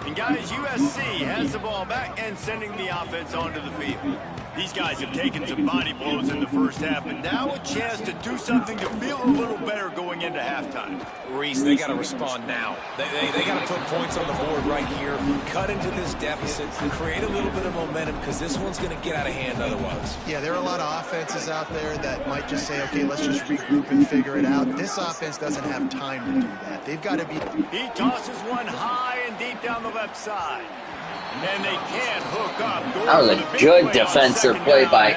And guys, USC has the ball back and sending the offense onto the field. These guys have taken some body blows in the first half, but now a chance to do something to feel a little better going into halftime. Reese, they got to respond now. They got to put points on the board right here, cut into this deficit, create a little bit of momentum, because this one's going to get out of hand otherwise. Yeah, there are a lot of offenses out there that might just say, okay, let's just regroup and figure it out. This offense doesn't have time to do that. They've got to be... He tosses one high and deep down the left side. And they can't hook up. That was a good defensive play by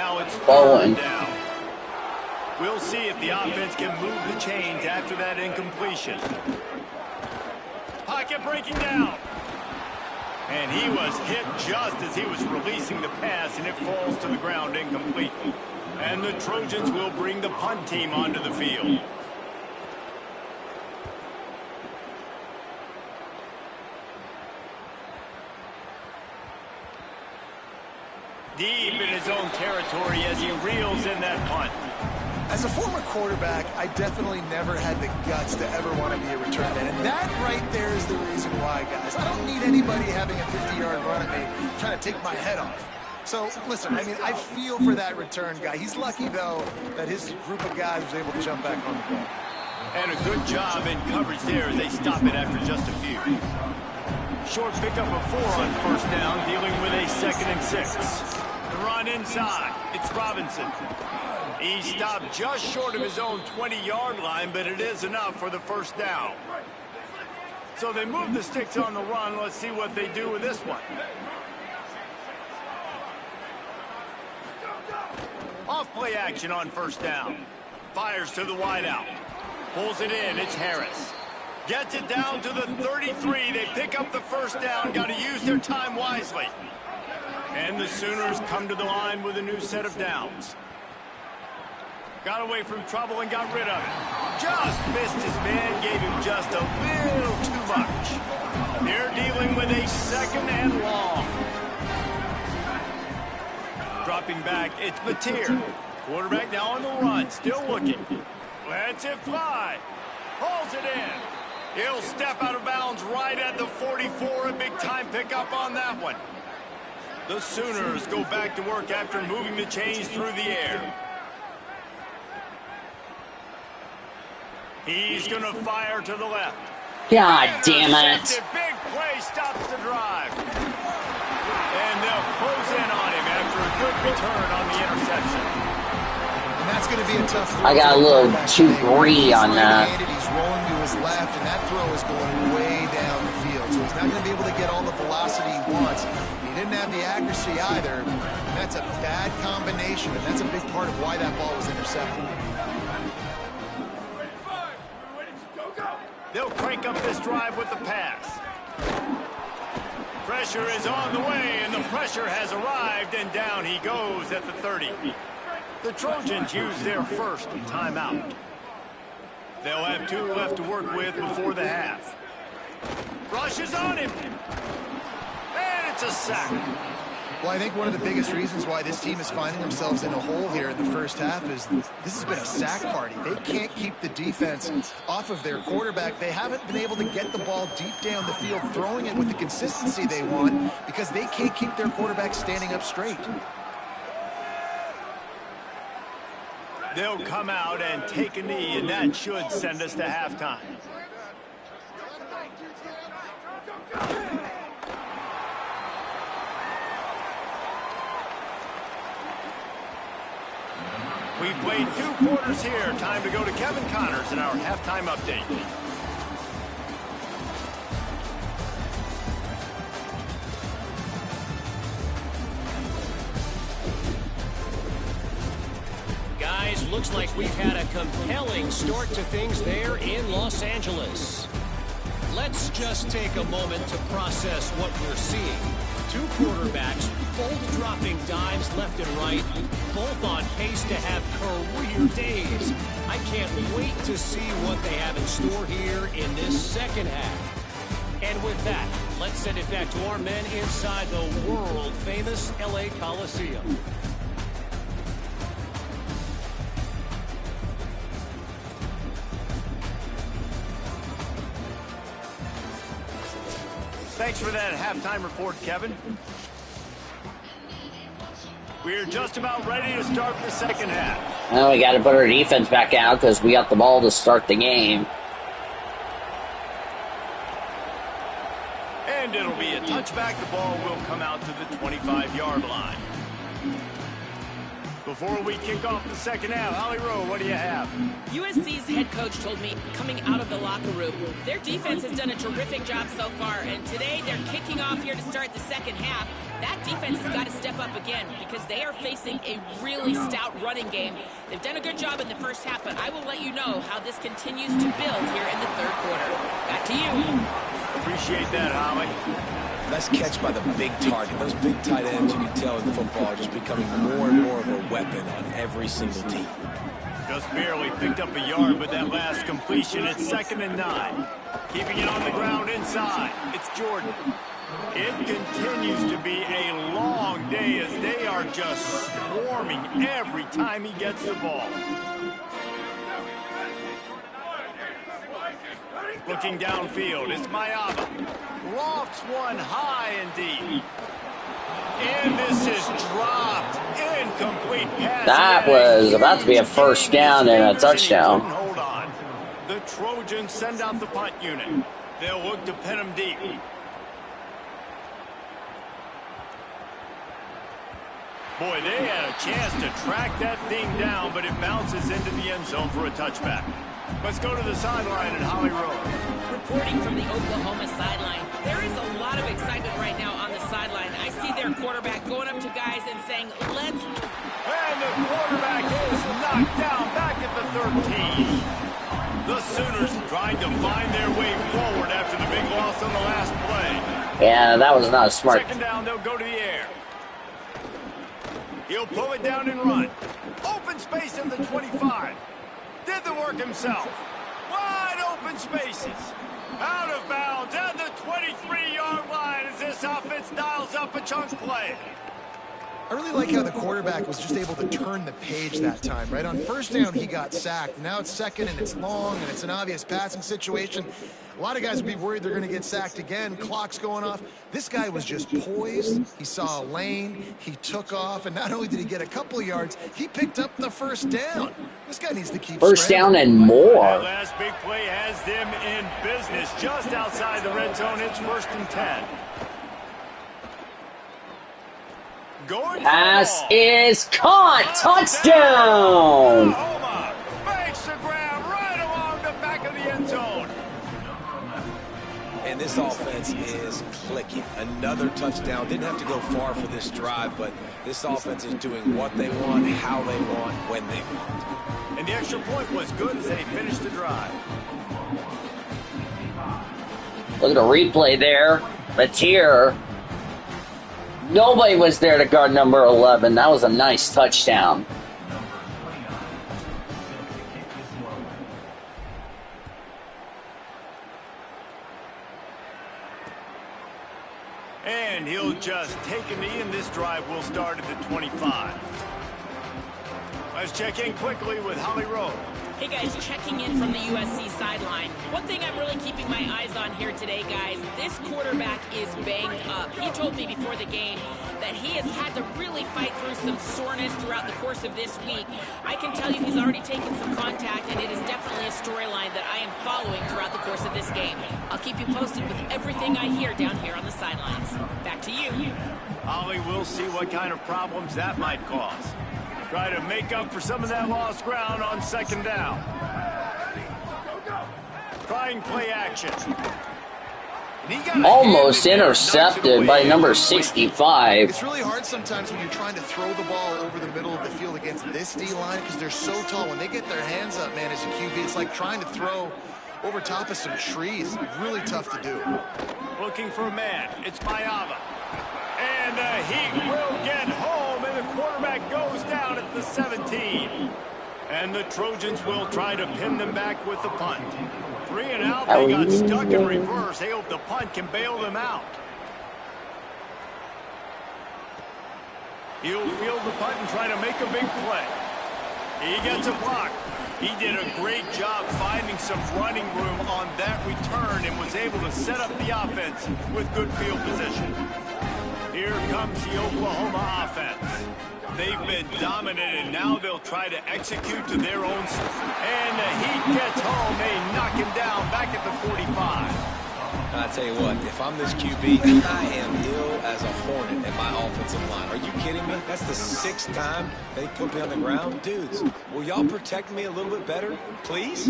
Bowen. We'll see if the offense can move the chains after that incompletion. Pocket breaking down. And he was hit just as he was releasing the pass, and it falls to the ground incomplete. And the Trojans will bring the punt team onto the field. Deep in his own territory as he reels in that punt. As a former quarterback, I definitely never had the guts to ever want to be a return man. And that right there is the reason why, guys. I don't need anybody having a 50-yard run at me trying to take my head off. So, listen, I mean, I feel for that return guy. He's lucky, though, that his group of guys was able to jump back on the ball. And a good job in coverage there as they stop it after just a few. Short pickup of 4 on first down, dealing with a 2nd and 6. The run inside. It's Robinson. He stopped just short of his own 20-yard line, but it is enough for the first down. So they move the sticks on the run. Let's see what they do with this one. Off play action on first down. Fires to the wideout. Pulls it in. It's Harris. Gets it down to the 33. They pick up the first down. Got to use their time wisely. And the Sooners come to the line with a new set of downs. Got away from trouble and got rid of it. Just missed his man, gave him just a little too much. They're dealing with a 2nd and long. Dropping back, it's Mateer. Quarterback now on the run, still looking. Lets it fly. Pulls it in. He'll step out of bounds right at the 44. A big-time pickup on that one. The Sooners go back to work after moving the chains through the air. He's going to fire to the left. God damn it. Big play stops the drive. And they'll close in on him after a good return on the interception. And that's going to be a tough throw. I got a little too greedy on that. He's rolling to his left, and that throw is going way down the field. So he's not going to be able to get all the velocity he wants. He didn't have the accuracy either. And that's a bad combination, and that's a big part of why that ball was intercepted. They'll crank up this drive with the pass. Pressure is on the way, and the pressure has arrived, and down he goes at the 30. The Trojans use their first timeout. They'll have 2 left to work with before the half. Rush is on him. And it's a sack. Well, I think one of the biggest reasons why this team is finding themselves in a hole here in the first half is this has been a sack party. They can't keep the defense off of their quarterback. They haven't been able to get the ball deep down the field, throwing it with the consistency they want because they can't keep their quarterback standing up straight. They'll come out and take a knee, and that should send us to halftime. We've played 2 quarters here. Time to go to Kevin Connors in our halftime update. looks like we've had a compelling start to things there in Los Angeles. Let's just take a moment to process what we're seeing. Two quarterbacks, both dropping dimes left and right, both on pace to have career days. I can't wait to see what they have in store here in this second half. And with that, let's send it back to our men inside the world-famous LA Coliseum. Thanks for that halftime report, Kevin. We're just about ready to start the second half. Well, we got to put our defense back out because we got the ball to start the game. And it'll be a touchback. The ball will come out to the 25-yard line. Before we kick off the second half, Holly Rowe, what do you have? USC's head coach told me, coming out of the locker room, their defense has done a terrific job so far, and today they're kicking off here to start the second half. That defense has got to step up again because they are facing a really stout running game. They've done a good job in the first half, but I will let you know how this continues to build here in the third quarter. Back to you. Appreciate that, Holly. Nice catch by the big target. Those big tight ends, you can tell in football, are just becoming more and more of a weapon on every single team. Just barely picked up a yard with that last completion. It's 2nd and 9. Keeping it on the ground inside. It's Jordan. It continues to be a long day as they are just swarming every time he gets the ball. Looking downfield, it's Mayaba. Lofts one high and deep. And this is dropped. Incomplete pass. That was about to be a first down and a touchdown. Hold on. The Trojans send out the punt unit. They'll look to pin him deep. Boy, they had a chance to track that thing down, but it bounces into the end zone for a touchback. Let's go to the sideline at Holly Rowe. Reporting from the Oklahoma sideline, there is a lot of excitement right now on the sideline. I see their quarterback going up to guys and saying, let's... And the quarterback is knocked down back at the 13. The Sooners trying to find their way forward after the big loss on the last play. Yeah, that was not smart. Second down, they'll go to the air. He'll pull it down and run. Open space at the 25. Did the work himself. Wide open spaces. Out of bounds at the 23-yard line as this offense dials up a chunk play. I really like how the quarterback was just able to turn the page that time, right? On first down, he got sacked. Now it's second, and it's long, and it's an obvious passing situation. A lot of guys would be worried they're going to get sacked again. Clock's going off. This guy was just poised. He saw a lane. He took off, and not only did he get a couple of yards, he picked up the first down. This guy needs to keep first down and That more. last big play has them in business just outside the red zone. It's 1st and 10. Going Pass is caught. Touchdown. Oklahoma makes the ground right along the back of the end zone. And this offense is clicking. Another touchdown. Didn't have to go far for this drive, but this offense is doing what they want, how they want, when they want. And the extra point was good as they finished the drive. Look at the replay there. Mateer. Nobody was there to guard number 11. That was a nice touchdown. And he'll just take a knee, and this drive will start at the 25. Let's check in quickly with Holly Rowe. Hey guys, checking in from the USC sideline. One thing I'm really keeping my eyes on here today, guys, this quarterback is banged up. He told me before the game that he has had to really fight through some soreness throughout the course of this week. I can tell you he's already taken some contact, and it is definitely a storyline that I am following throughout the course of this game. I'll keep you posted with everything I hear down here on the sidelines. Back to you. Holly, we'll see what kind of problems that might cause. Try to make up for some of that lost ground on second down. Trying play action. Almost intercepted by number 65. It's really hard sometimes when you're trying to throw the ball over the middle of the field against this D-line because they're so tall. When they get their hands up, man, as a QB, it's like trying to throw over top of some trees. Really tough to do. Looking for a man. It's Mayava. And he will get home, and the quarterback goes down at the 17. And the Trojans will try to pin them back with the punt. 3 and out, they got stuck in reverse. They hope the punt can bail them out. He'll field the punt and try to make a big play. He gets a block. He did a great job finding some running room on that return and was able to set up the offense with good field position. Here comes the Oklahoma offense. They've been dominated. Now they'll try to execute to their own. And he gets home. They knock him down back at the 45. I tell you what, if I'm this QB, I am ill as a hornet at my offensive line. Are you kidding me? That's the 6th time they put me on the ground. Dudes, will y'all protect me a little bit better, please?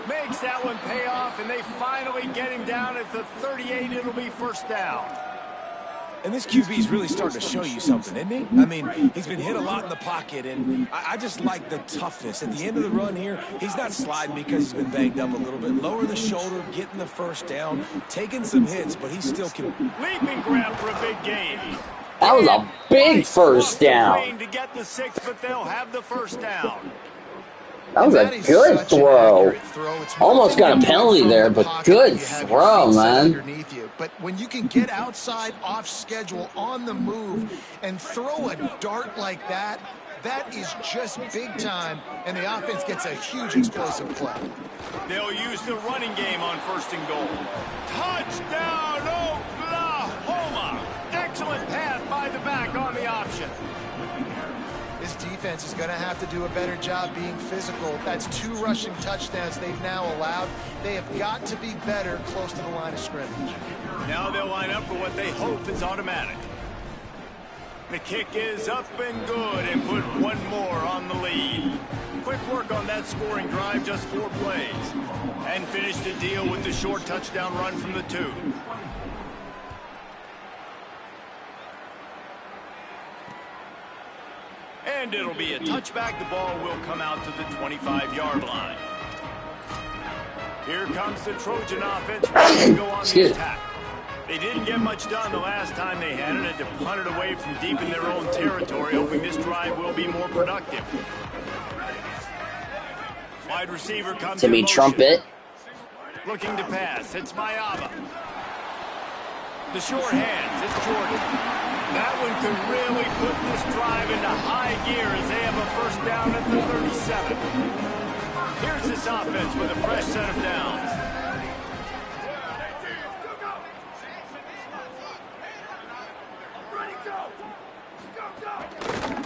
Makes that one pay off, and they finally get him down at the 38. It'll be first down. And this QB's really starting to show you something, isn't he? I mean, he's been hit a lot in the pocket, and I just like the toughness. At the end of the run here, he's not sliding because he's been banged up a little bit. Lower the shoulder, getting the first down, taking some hits, but he still can. Leaping grab for a big gain. That was a big first down. To get the 6, but they'll have the first down. That was a good throw. Almost got a penalty there, but good throw, man. But when you can get outside, off schedule, on the move, and throw a dart like that, that is just big time, and the offense gets a huge explosive play. They'll use the running game on 1st and goal. Touchdown, Oklahoma! Excellent pass by the back on the option. This defense is going to have to do a better job being physical. That's 2 rushing touchdowns they've now allowed. They have got to be better close to the line of scrimmage. Now they'll line up for what they hope is automatic. The kick is up and good, and put one more on the lead. Quick work on that scoring drive, just 4 plays. And finish the deal with the short touchdown run from the 2. And it'll be a touchback. The ball will come out to the 25-yard line. Here comes the Trojan offense ready to go on the attack. They didn't get much done the last time they had it. Had to punt it away from deep in their own territory, hoping this drive will be more productive. Wide receiver comes Timmy in motion. Trumpet. Looking to pass. It's Mayava. The short hands. It's Jordan. That one could really put this drive into high gear as they have a first down at the 37. Here's this offense with a fresh set of downs.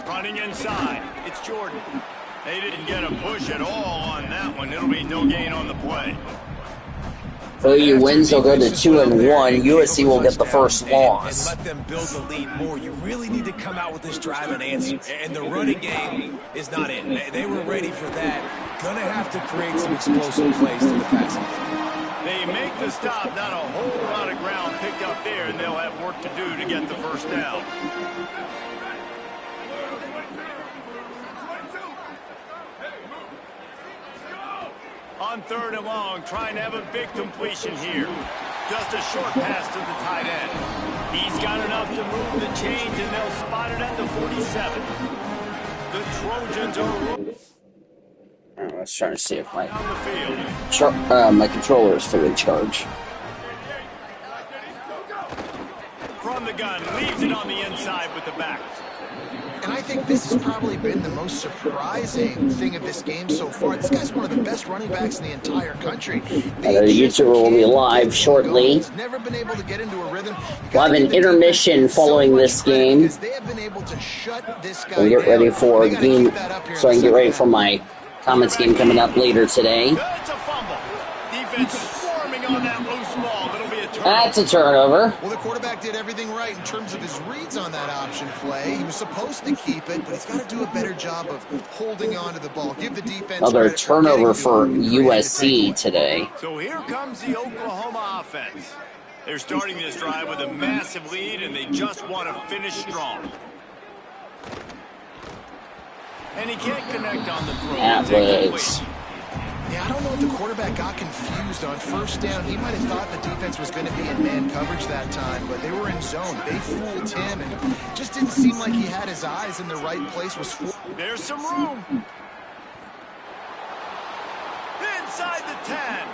Running inside. It's Jordan. They didn't get a push at all on that one. It'll be no gain on the play. If OU wins, they'll go to 2-1. USC will get the first loss. And let them build the lead more. You really need to come out with this drive and answer. And the running game is not it. They were ready for that. Gonna have to create some explosive plays to the passing game. They make the stop. Not a whole lot of ground picked up there, and they'll have work to do to get the first down. On 3rd and long, trying to have a big completion here. Just a short pass to the tight end. He's got enough to move the chains, and they'll spot it at the 47. The Trojans are I was trying to see if my on the field. my controller is fully charged. From the gun, leaves it on the inside with the back. And I think this has probably been the most surprising thing of this game so far. This guy's one of the best running backs in the entire country. The YouTuber will be live shortly. Never been able to get into a rhythm. We'll have an intermission following this game. They have been able to shut this guy We'll get ready for a game, so I can get ready for my my Comets game coming up later today. That's a fumble. Defense swarming on that loose ball. It'll be a turnover. That's a turnover. Well, the quarterback did everything right in terms of his reads on that option play. He was supposed to keep it, but he's got to do a better job of holding on to the ball. Give the defense Another turnover for USC today. So here comes the Oklahoma offense. They're starting this drive with a massive lead, and they just want to finish strong. And he can't connect on the throw. That was... Yeah, I don't know if the quarterback got confused on first down. He might have thought the defense was going to be in man coverage that time, but they were in zone. They fooled him, and just didn't seem like he had his eyes in the right place. There's some room. Inside the 10.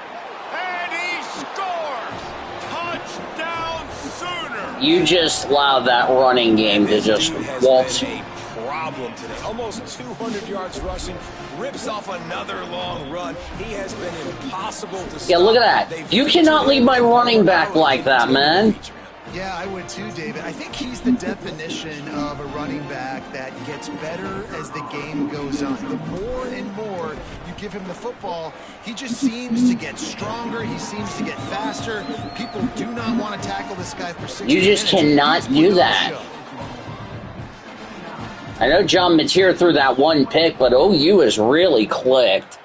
And he scores! Touchdown Sooner! You just allow that running game to just waltz. Problem today. Almost 200 yards rushing, rips off another long run. He has been impossible to stop. Yeah, look at that. You cannot leave my running back like that, man. Yeah, I would too, David. I think he's the definition of a running back that gets better as the game goes on. The more and more you give him the football, he just seems to get stronger. He seems to get faster. People do not want to tackle this guy for 60 minutes. You just cannot do that. I know John Mateer threw that one pick, but OU is really clicked.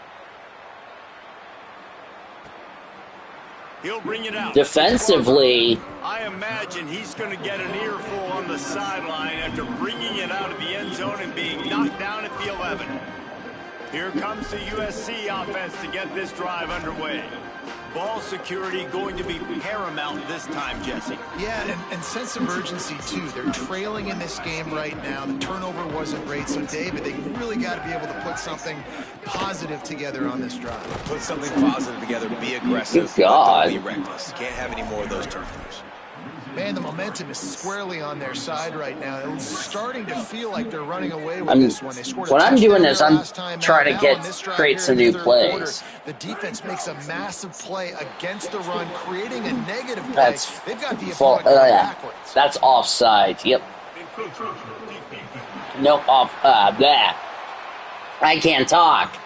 He'll bring it out. Defensively, I imagine he's going to get an earful on the sideline after bringing it out of the end zone and being knocked down at the 11. Here comes the USC offense to get this drive underway. Ball security going to be paramount this time, Jesse. Yeah, and sense of urgency, too. They're trailing in this game right now. The turnover wasn't great. So, David, they really got to be able to put something positive together on this drive. Put something positive together. Be aggressive. Good God. Don't be reckless. Can't have any more of those turnovers. Man, the momentum is squarely on their side right now. It's starting to feel like they're running away with this one. They scored what I'm doing is I'm time trying to create some new plays. Quarter, the defense makes a massive play against the run, creating a negative play. That's They've got the opponent going backwards. That's offside. Yep. Nope. Off. That. I can't talk.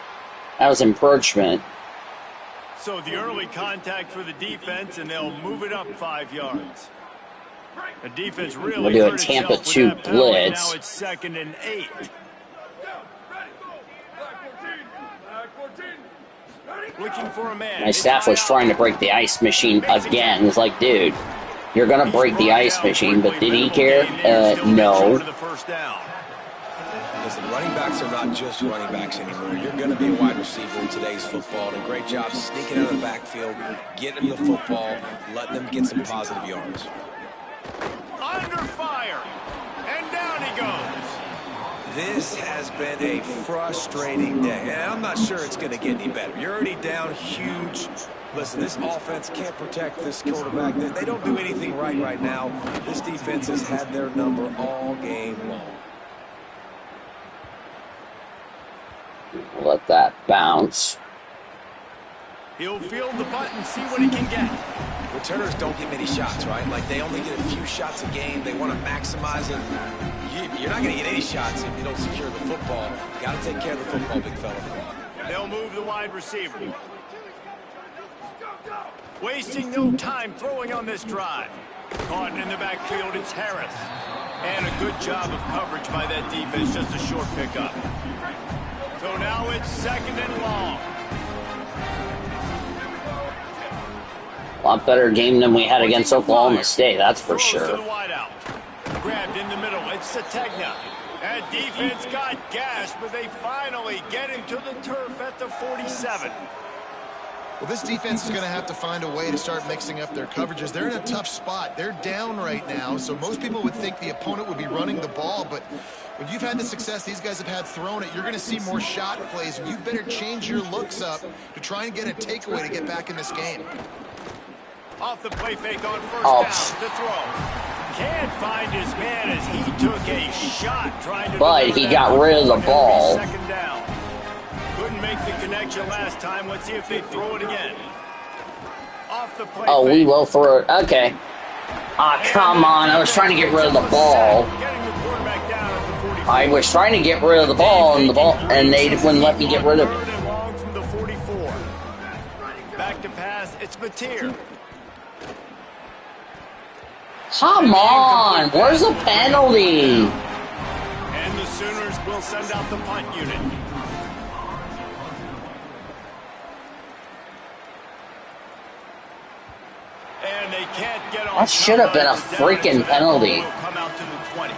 That was encroachment. So the early contact for the defense, and they'll move it up 5 yards. The defense really we'll do a Tampa 2 blitz. Now it's 2nd and 8. Looking for a man. My staff was trying to break the ice machine again. It's like, dude, you're going to break the ice machine, but did he care? No. Listen, running backs are not just running backs anymore. You're going to be a wide receiver in today's football. And a great job sneaking out of the backfield, getting them the football, letting them get some positive yards. Under fire, and down he goes. This has been a frustrating day, and I'm not sure it's going to get any better. You're already down huge. Listen, this offense can't protect this quarterback. They don't do anything right now. This defense has had their number all game long. Let that bounce. He'll field the punt and see what he can get. Returners don't get many shots, right? Like, they only get a few shots a game. They want to maximize it. You're not going to get any shots if you don't secure the football. Got to take care of the football, big fella. They'll move the wide receiver. Wasting no time throwing on this drive. Caught in the backfield, it's Harris. And a good job of coverage by that defense, just a short pickup. So now it's 2nd and long. A lot better game than we had against Oklahoma State, that's for sure. To the wideout. Grabbed in the middle, it's Sategna. That defense got gashed, but they finally get him to the turf at the 47. Well, this defense is going to have to find a way to start mixing up their coverages. They're in a tough spot. They're down right now, so most people would think the opponent would be running the ball, but when you've had the success these guys have had throwing it, you're going to see more shot plays, and you better change your looks up to try and get a takeaway to get back in this game. Off the play fake on first down to throw. Can't find his man as he took a shot trying to... But he got rid of the ball. 2nd down. Couldn't make the connection last time. Let's see if they throw it again. Off the play oh, fake. we will throw it. Okay. Ah, come on. I was trying to get rid of the ball. Getting the quarterback down at the 44. I was trying to get rid of the ball, and they wouldn't let me get rid of it. 3rd and long from the 44. Back to pass. It's Mateer. Come on. Where's the penalty? And the Sooners will send out the punt unit. And they can't get on That should have been a top, down, freaking so that ball penalty. will come out to the 20.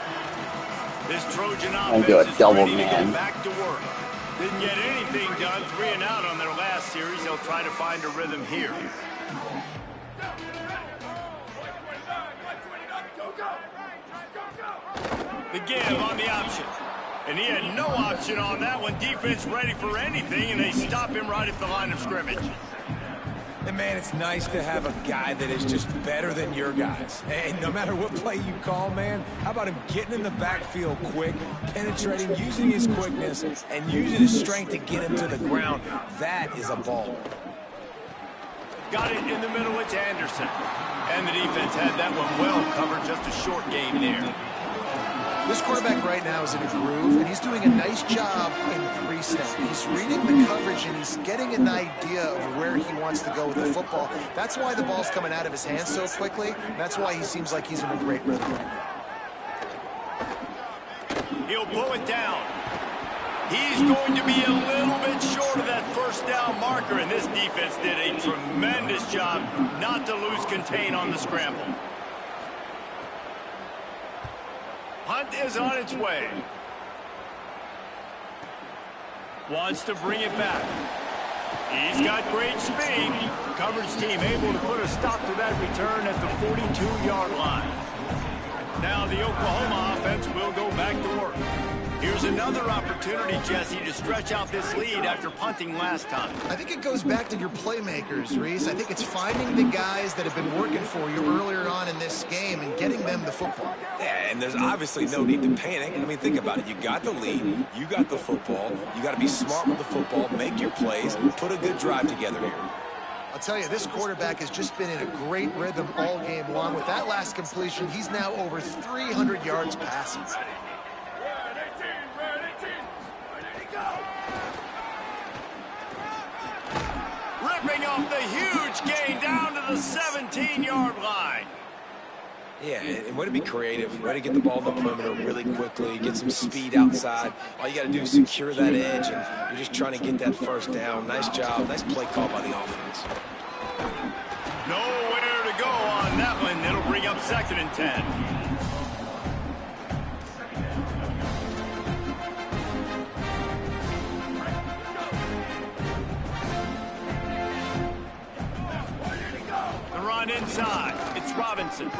This Trojan I'm gonna do a offense is double ready to man. get back to work. Didn't get anything done, 3 and out on their last series. They'll try to find a rhythm here. The give on the option. And he had no option on that one. Defense ready for anything, and they stop him right at the line of scrimmage. And, man, it's nice to have a guy that is just better than your guys. And no matter what play you call, man, how about him getting in the backfield quick, penetrating, using his quickness, and using his strength to get him to the ground. That is a ball. Got it in the middle. It's Anderson. And the defense had that one well covered. Just a short game there. This quarterback right now is in a groove, and he's doing a nice job in pre-snap. He's reading the coverage, and he's getting an idea of where he wants to go with the football. That's why the ball's coming out of his hands so quickly, and that's why he seems like he's in a great rhythm right now. He'll pull it down. He's going to be a little bit short of that first down marker, and this defense did a tremendous job not to lose contain on the scramble. Hunt is on its way. Wants to bring it back. He's got great speed. Coverage team able to put a stop to that return at the 42-yard line. Now the Oklahoma offense will go back to work. Here's another opportunity, Jesse, to stretch out this lead after punting last time. I think it goes back to your playmakers, Reese. I think it's finding the guys that have been working for you earlier on in this game and getting them the football. Yeah, and there's obviously no need to panic. I mean, think about it. You got the lead. You got the football. You got to be smart with the football, make your plays, put a good drive together here. I'll tell you, this quarterback has just been in a great rhythm all game long. With that last completion, he's now over 300 yards passing. Ripping off the huge gain down to the 17-yard line. Yeah, and way to be creative, way to get the ball in the perimeter really quickly, get some speed outside. All you got to do is secure that edge, and you're just trying to get that first down. Nice job, nice play call by the offense. Nowhere to go on that one. It'll bring up 2nd and 10. Inside, it's Robinson.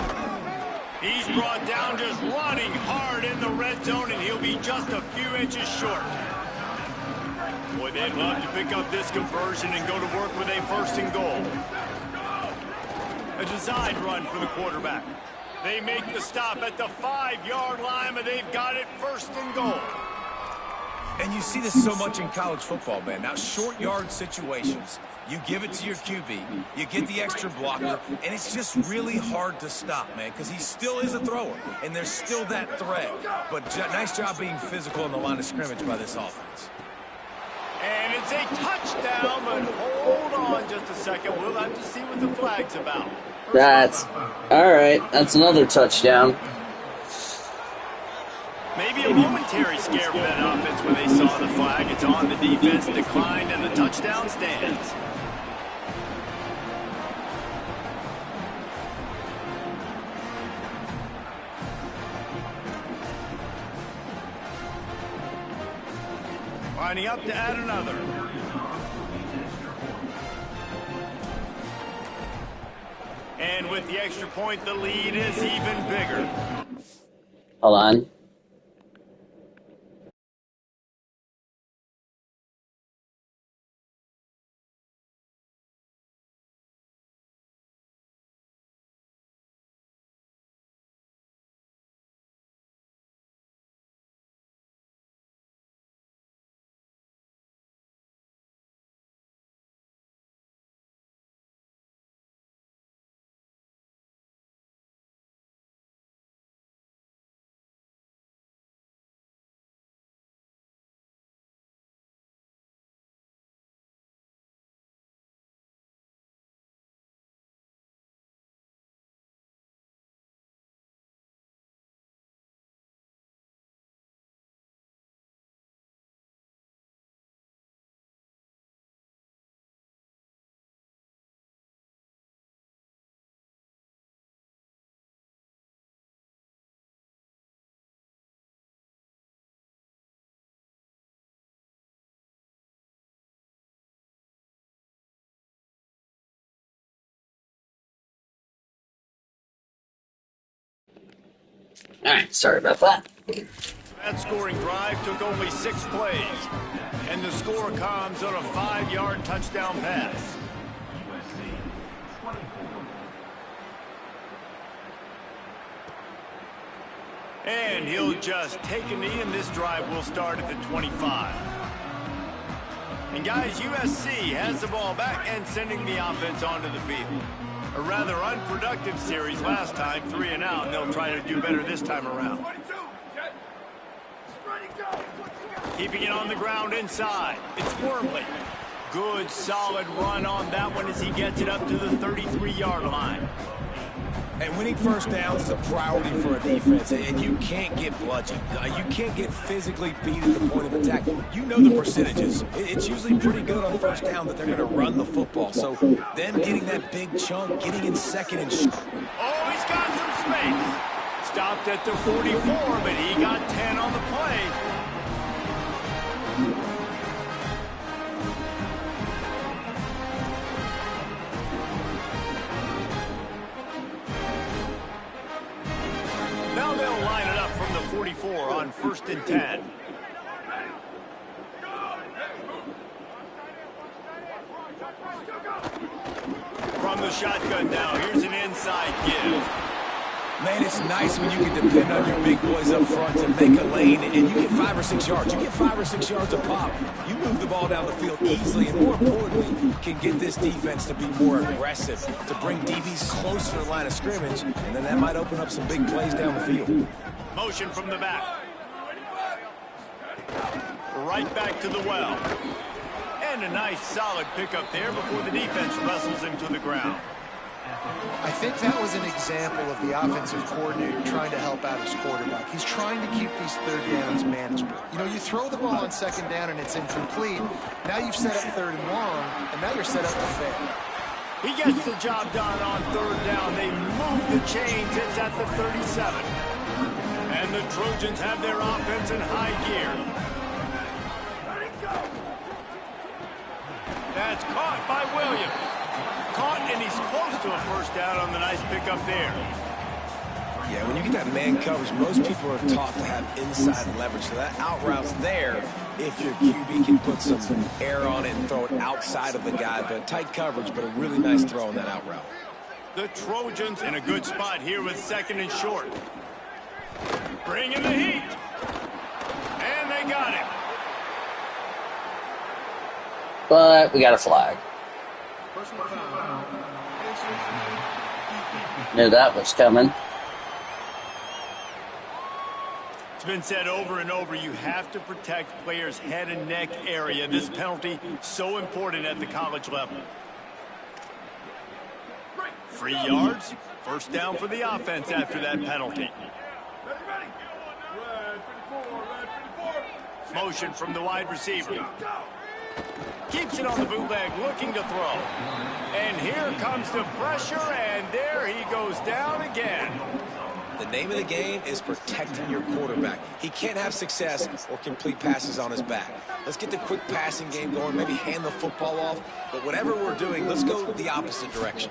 He's brought down just running hard in the red zone, and he'll be just a few inches short. Boy, they'd love to pick up this conversion and go to work with a 1st and goal. A designed run for the quarterback. They make the stop at the 5-yard line, but they've got it 1st and goal. And you see this so much in college football, man. Now, short yard situations, you give it to your QB, you get the extra blocker, and it's just really hard to stop, man, because he still is a thrower, and there's still that threat. But nice job being physical in the line of scrimmage by this offense. And it's a touchdown, but hold on just a second. We'll have to see what the flag's about. That's all right. That's another touchdown. Maybe a momentary scare for that offense when they saw the flag. It's on, the defense declined, and the touchdown stands. Lining up to add another. And with the extra point, the lead is even bigger. Hold on. Alright, sorry about that. That scoring drive took only 6 plays, and the score comes on a 5-yard touchdown pass. And he'll just take a knee, and this drive will start at the 25. And guys, USC has the ball back and sending the offense onto the field. A rather unproductive series last time, 3 and out, and they'll try to do better this time around. Keeping it on the ground inside. It's Wormley. Good, solid run on that one as he gets it up to the 33-yard line. And winning first downs is a priority for a defense, and you can't get bludgeoned. You can't get physically beat at the point of attack. You know the percentages. It's usually pretty good on first down that they're going to run the football. So them getting that big chunk, getting in second and... Oh, he's got some space. Stopped at the 44, but he got 10 on the play. Now they'll line it up from the 44 on 1st and 10. From the shotgun now, here's an inside give. Man, it's nice when you can depend on your big boys up front to make a lane, and you get 5 or 6 yards. You get 5 or 6 yards a pop. You move the ball down the field easily, and more importantly, can get this defense to be more aggressive, to bring DBs closer to the line of scrimmage, and then that might open up some big plays down the field. Motion from the back. Right back to the well. And a nice solid pickup there before the defense wrestles him to the ground. I think that was an example of the offensive coordinator trying to help out his quarterback. He's trying to keep these third downs manageable. You know, you throw the ball on 2nd down and it's incomplete. Now you've set up 3rd and long, and now you're set up to fail. He gets the job done on 3rd down. They move the chains. It's at the 37. And the Trojans have their offense in high gear. That's caught by Williams. Caught, and he's close to a 1st down on the nice pickup there. Yeah, when you get that man coverage, most people are taught to have inside leverage. So that out route's there if your QB can put some air on it and throw it outside of the guy. But tight coverage, but a really nice throw on that out route. The Trojans in a good spot here with 2nd and short. Bringing the heat. And they got him. But we got a flag. Knew that was coming. It's been said over and over, you have to protect players' head and neck area. This penalty so important at the college level. 3 yards, 1st down for the offense after that penalty. Motion from the wide receiver. Keeps it on the bootleg, looking to throw. And here comes the pressure, and there he goes down again. The name of the game is protecting your quarterback. He can't have success or complete passes on his back. Let's get the quick passing game going, maybe hand the football off. But whatever we're doing, let's go the opposite direction.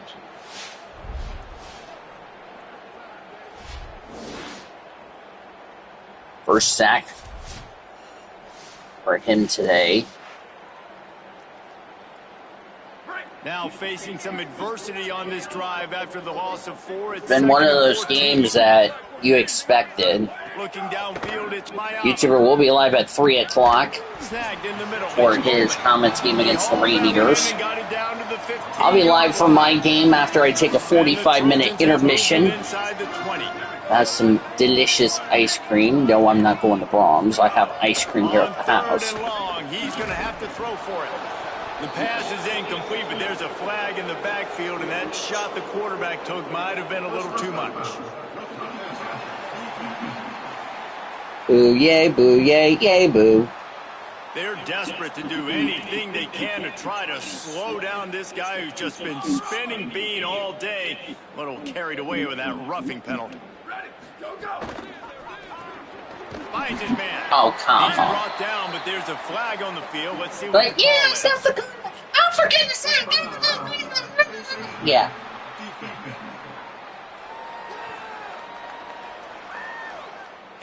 First sack for him today. Now facing some adversity on this drive after the loss of 4. It's been one of those games that you expected. Looking downfield, it's YouTuber will be live at 3 o'clock snagged in the middle for his comments game against the Rangers. I'll be live for my game after I take a 45-minute intermission. Have some delicious ice cream. No, I'm not going to Brahms. I have ice cream here at the house. He's going to have to throw for it. The pass is incomplete, but there's a flag in the backfield, and that shot the quarterback took might have been a little too much. Boo, yay, boo, yay, yay, boo. They're desperate to do anything they can to try to slow down this guy who's just been spinning bean all day. A little carried away with that roughing penalty. Finds his man. Oh, come on. He's brought down, but there's a flag on the field. Let's see what But the yeah, call is. that's the good. I'm forgetting to say. Yeah.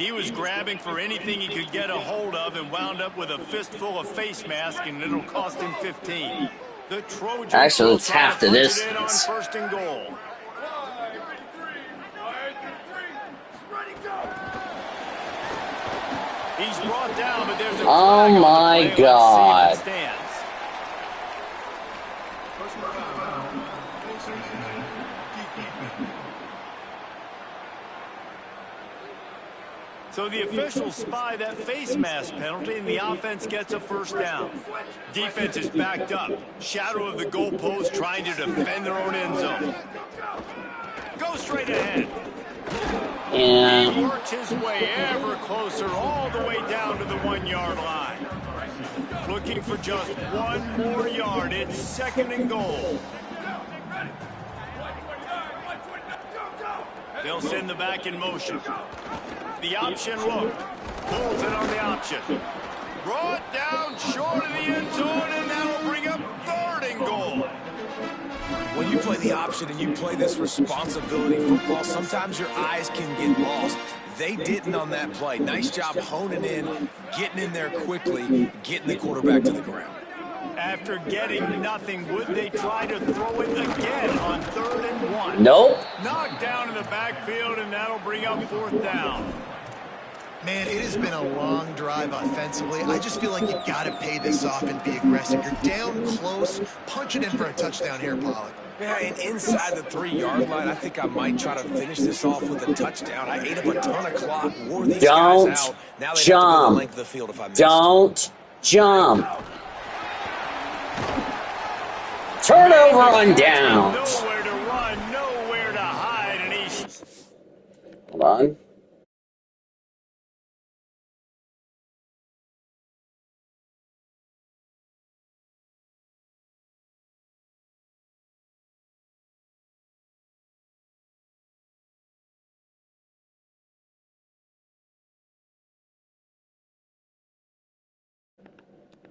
He was grabbing for anything he could get a hold of and wound up with a fistful of face mask, and it'll cost him 15. The Trojans actually, it's half the punch it in distance. on 1st and goal. He's brought down, but there's a oh my God. So the officials spy that face mask penalty, and the offense gets a 1st down. Defense is backed up. Shadow of the goalpost, trying to defend their own end zone. Go straight ahead. Yeah. He worked his way ever closer, all the way down to the 1-yard line. Looking for just 1 more yard. It's 2nd and goal. They'll send the back in motion. The option look. Pulls it on the option. Brought down short of the end zone, and that'll bring up 3rd and goal. When you play the option and you play this responsibility football, sometimes your eyes can get lost. They didn't on that play. Nice job honing in, getting in there quickly, getting the quarterback to the ground. After getting nothing, would they try to throw it again on 3rd and 1? Nope. Knocked down in the backfield, and that'll bring up 4th down. Man, it has been a long drive offensively. I just feel like you got to pay this off and be aggressive. You're down close. Punch it in for a touchdown here, Pollock. Yeah, and inside the 3-yard line, I think I might try to finish this off with a touchdown. I ate up a ton of clock, wore these guys out. Now they have to go the length of the field if I missed. Don't jump. Turnover on downs. Nowhere to run, nowhere to hide, and he's... Hold on.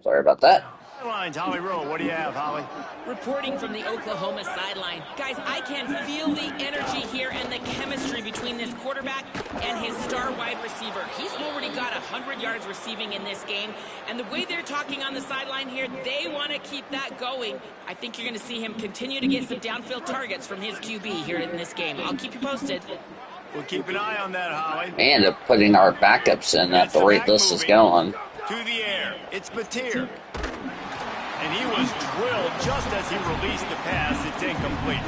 Sorry about that. Lines, Holly Rowe. What do you have, Holly? Reporting from the Oklahoma sideline. Guys, I can feel the energy here and the chemistry between this quarterback and his star wide receiver. He's already got 100 yards receiving in this game, and the way they're talking on the sideline here, they want to keep that going. I think you're going to see him continue to get some downfield targets from his QB here in this game. I'll keep you posted. We'll keep an eye on that, Holly. And putting our backups in at the rate this is going. To the air. It's Batir. And he was drilled just as he released the pass. It's incomplete.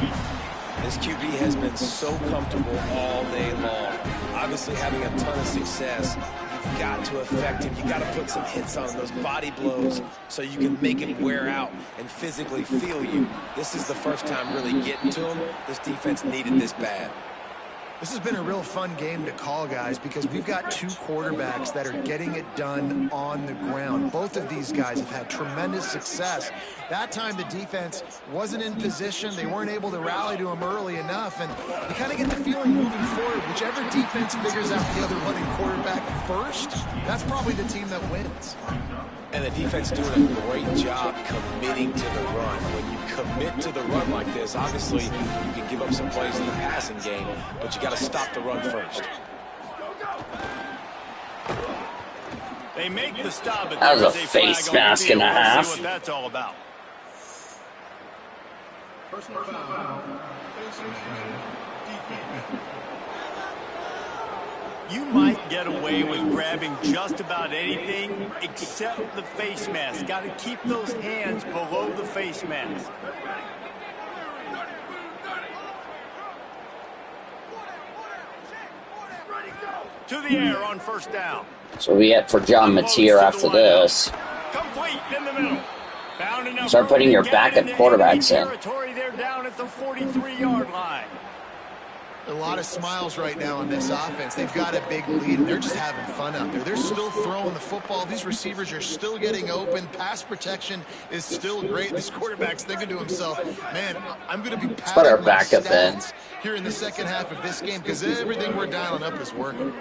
This QB has been so comfortable all day long. Obviously having a ton of success. You've got to affect him. You've got to put some hits on those body blows so you can make him wear out and physically feel you. This is the first time really getting to him. This defense needed this bad. This has been a real fun game to call, guys, because we've got 2 quarterbacks that are getting it done on the ground. Both of these guys have had tremendous success. That time the defense wasn't in position. They weren't able to rally to him early enough, and you kind of get the feeling moving forward, whichever defense figures out the other running quarterback first, that's probably the team that wins. And the defense doing a great job committing to the run. When you commit to the run like this, obviously you can give up some plays in the passing game, but you got to stop the run first. They make the stop, but that was a face mask and a half. See what that's all about. You might get away with grabbing just about anything except the face mask. Got to keep those hands below the face mask. To the air on 1st down. So we get for John Mateer after this. Complete in the middle. Start putting your backup quarterbacks in. They're down at the 43-yard line. A lot of smiles right now on this offense. They've got a big lead, and they're just having fun out there. They're still throwing the football. These receivers are still getting open. Pass protection is still great. This quarterback's thinking to himself, man, I'm going to be put our backup in here in the second half of this game because everything we're dialing up is working.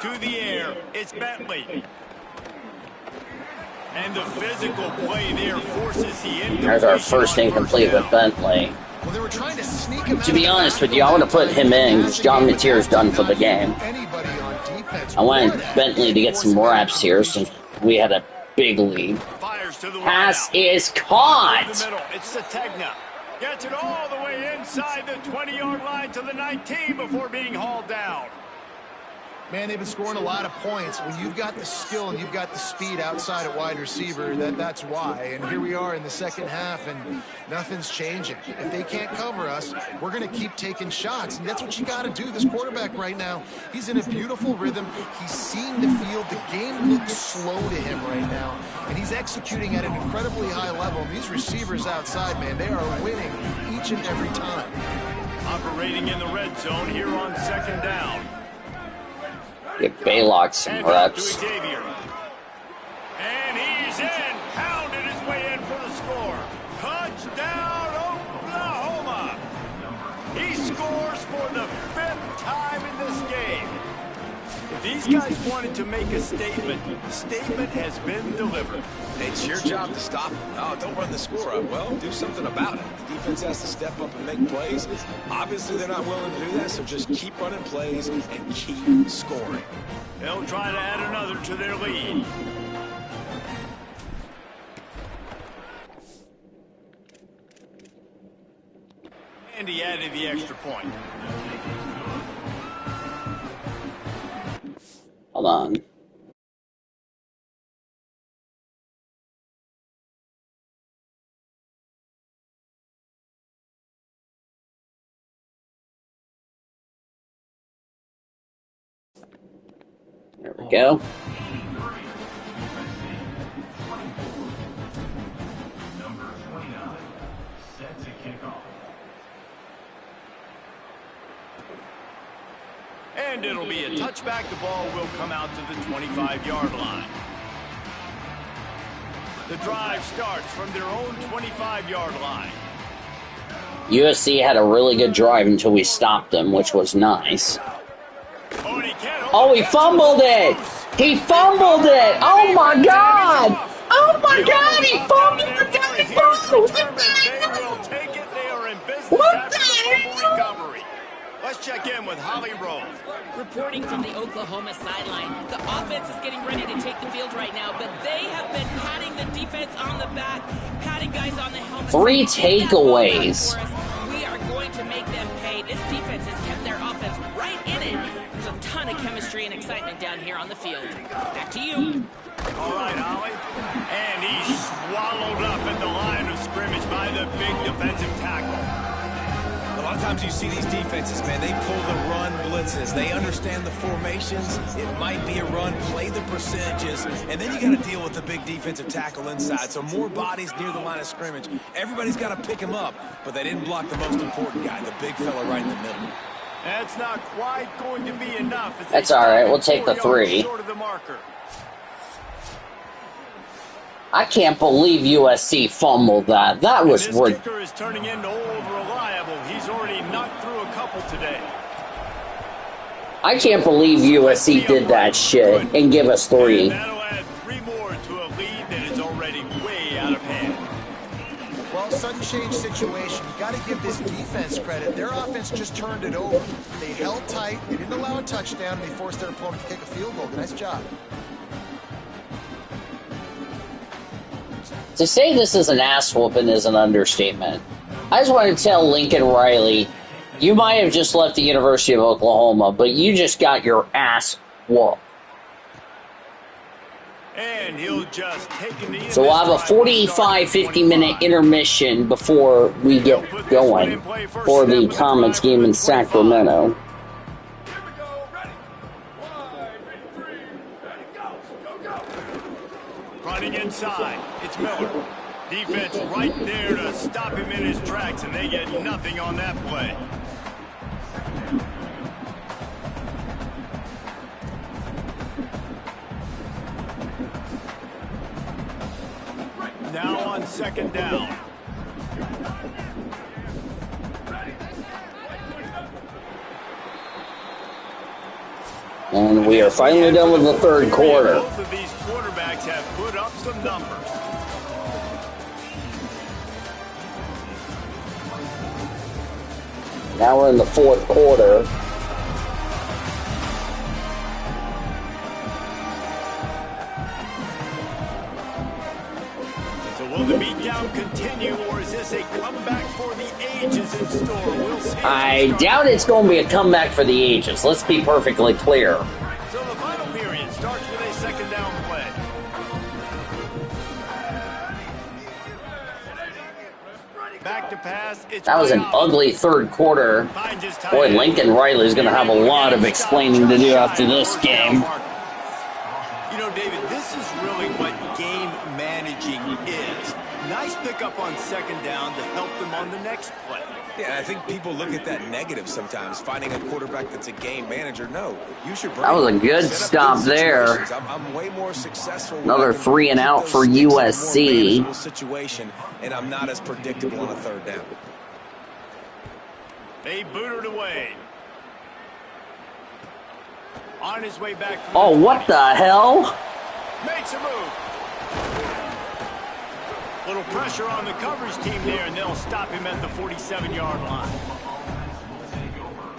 To the air, it's Bentley. And the physical play there forces the incompletion. There's our first incomplete with Bentley. Well, they were trying to sneak him To be honest with you, I would have put him in because John Mateer's done for the game. I wanted Bentley to get some reps here since we had a big lead. Pass is caught! It's Sategna. Gets it all the way inside the 20-yard line to the 19 before being hauled down. Man, they've been scoring a lot of points. When you've got the skill and you've got the speed outside at wide receiver, that's why. And here we are in the second half, and nothing's changing. If they can't cover us, we're going to keep taking shots. And that's what you got to do. This quarterback right now, he's in a beautiful rhythm. He's seeing the field. The game looks slow to him right now. And he's executing at an incredibly high level. And these receivers outside, man, they are winning each and every time. Operating in the red zone here on second down. Get Baylock some reps. And he's in. Pounded his way in for the score. Touchdown, Oklahoma. He scores for the 5th time in this game. If these guys wanted to make a statement, the statement has been delivered. It's your job to stop him. No, don't run the score up. Well, do something about it. The defense has to step up and make plays. Obviously, they're not willing to do that, so just keep running plays and keep scoring. They'll try to add another to their lead. And he added the extra point. Hold on. There we go. And it'll be a touchback. The ball will come out to the 25-yard line. The drive starts from their own 25-yard line. USC had a really good drive until we stopped them, which was nice. Oh, he fumbled it! He fumbled it! Oh my God! Oh my God! He fumbled the damn ball! What the hell? Let's check in with Holly Rose. Reporting from the Oklahoma sideline, the offense is getting ready to take the field right now, but they have been patting the defense on the back, patting guys on the helmet. 3 takeaways. We are going to make them pay. This defense has kept their offense right in it. There's a ton of chemistry and excitement down here on the field. Back to you. All right, Holly. And he's swallowed up at the line of scrimmage by the big defensive tackle. A lot of times you see these defenses, man, they pull the run blitzes. They understand the formations. It might be a run, play the percentages, and then you got to deal with the big defensive tackle inside. So more bodies near the line of scrimmage. Everybody's got to pick him up, but they didn't block the most important guy, the big fella right in the middle. That's not quite going to be enough. That's all right. We'll take the 3. I can't believe USC fumbled that. That was this kicker is turning into old reliable. He's already knocked through a couple today. I can't believe USC did that shit and give us 3. And that'll add 3 more to a lead that is already way out of hand. Well, sudden change situation. You got to give this defense credit. Their offense just turned it over. They held tight. They didn't allow a touchdown, and they forced their opponent to kick a field goal. Nice job. To say this is an ass whooping is an understatement. I just want to tell Lincoln Riley, you might have just left the University of Oklahoma, but you just got your ass whooped. And he'll just take a knee. So we'll have a 45-50 minute intermission before we get going for the Comets game in Sacramento. Running inside, it's Miller. Defense right there to stop him in his tracks, and they get nothing on that play. Now on second down. And we are finally done with the third quarter. Both of these quarterbacks have put up some numbers. Now we're in the fourth quarter. So will the beatdown continue, or is this a comeback for the ages in store? We'll see. I doubt it's going to be a comeback for the ages. Let's be perfectly clear. So the final period starts with a second down play. Back to pass. It's That was an ugly third quarter. Boy, Lincoln Riley's going to have a lot of explaining to do after this game. You know, David, this is really what game managing is. Nice pickup on second down to help them on the next play. Yeah, I think people look at that negative sometimes, finding a quarterback that's a game manager. No, use your brain. That was a good stop there. I'm way more successful. Another 3 and out for USC. Situation, and I'm not as predictable on a third down. They booted away. On his way back. Oh, what the hell? Makes a move. Little pressure on the coverage team there, and they'll stop him at the 47-yard line.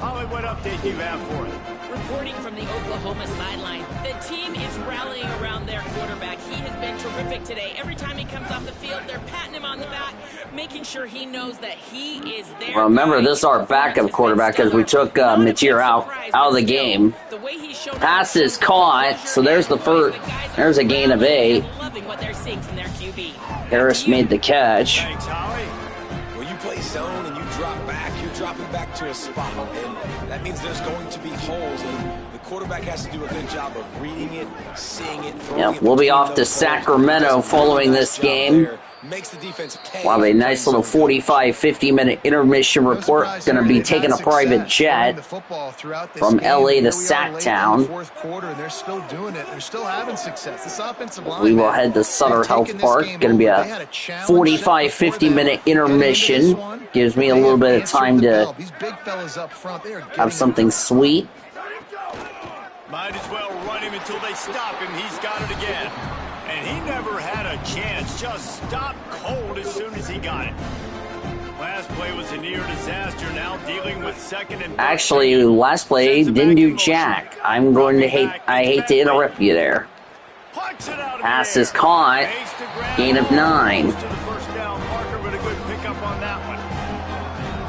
Holly, what update do you have for us? Reporting from the Oklahoma sideline, the team is rallying around their quarterback. He has been terrific today. Every time he comes off the field, they're patting him on the back, making sure he knows that he is there. Remember, this is our backup quarterback because we took Mateer out of the game. Pass is caught, so there's the first. There's a gain of 8. Harris made the catch. Thanks, Holly. When you play zone and you drop back, you're dropping back to a spot, and that means there's going to be holes, and the quarterback has to do a good job of reading it, seeing it, throwing it. We'll be off to Sacramento following this game. Makes the defense pay. We'll have a nice little 45-50-minute intermission report. Going to be taking a private jet from LA to Sacktown. They're still doing it. They're still having success. This offensive line, We will head to Sutter Health Park. Going to be a 45-50-minute intermission. Gives me a little bit of time to have something sweet. Might as well run him until they stop him. He's got it again. And he never had a chance. Just stopped cold as soon as he got it. Last play was a near disaster. Now dealing with second and... Actually, last play didn't do jack. I'm going to I hate to interrupt you there. Pass is caught. Gain of 9.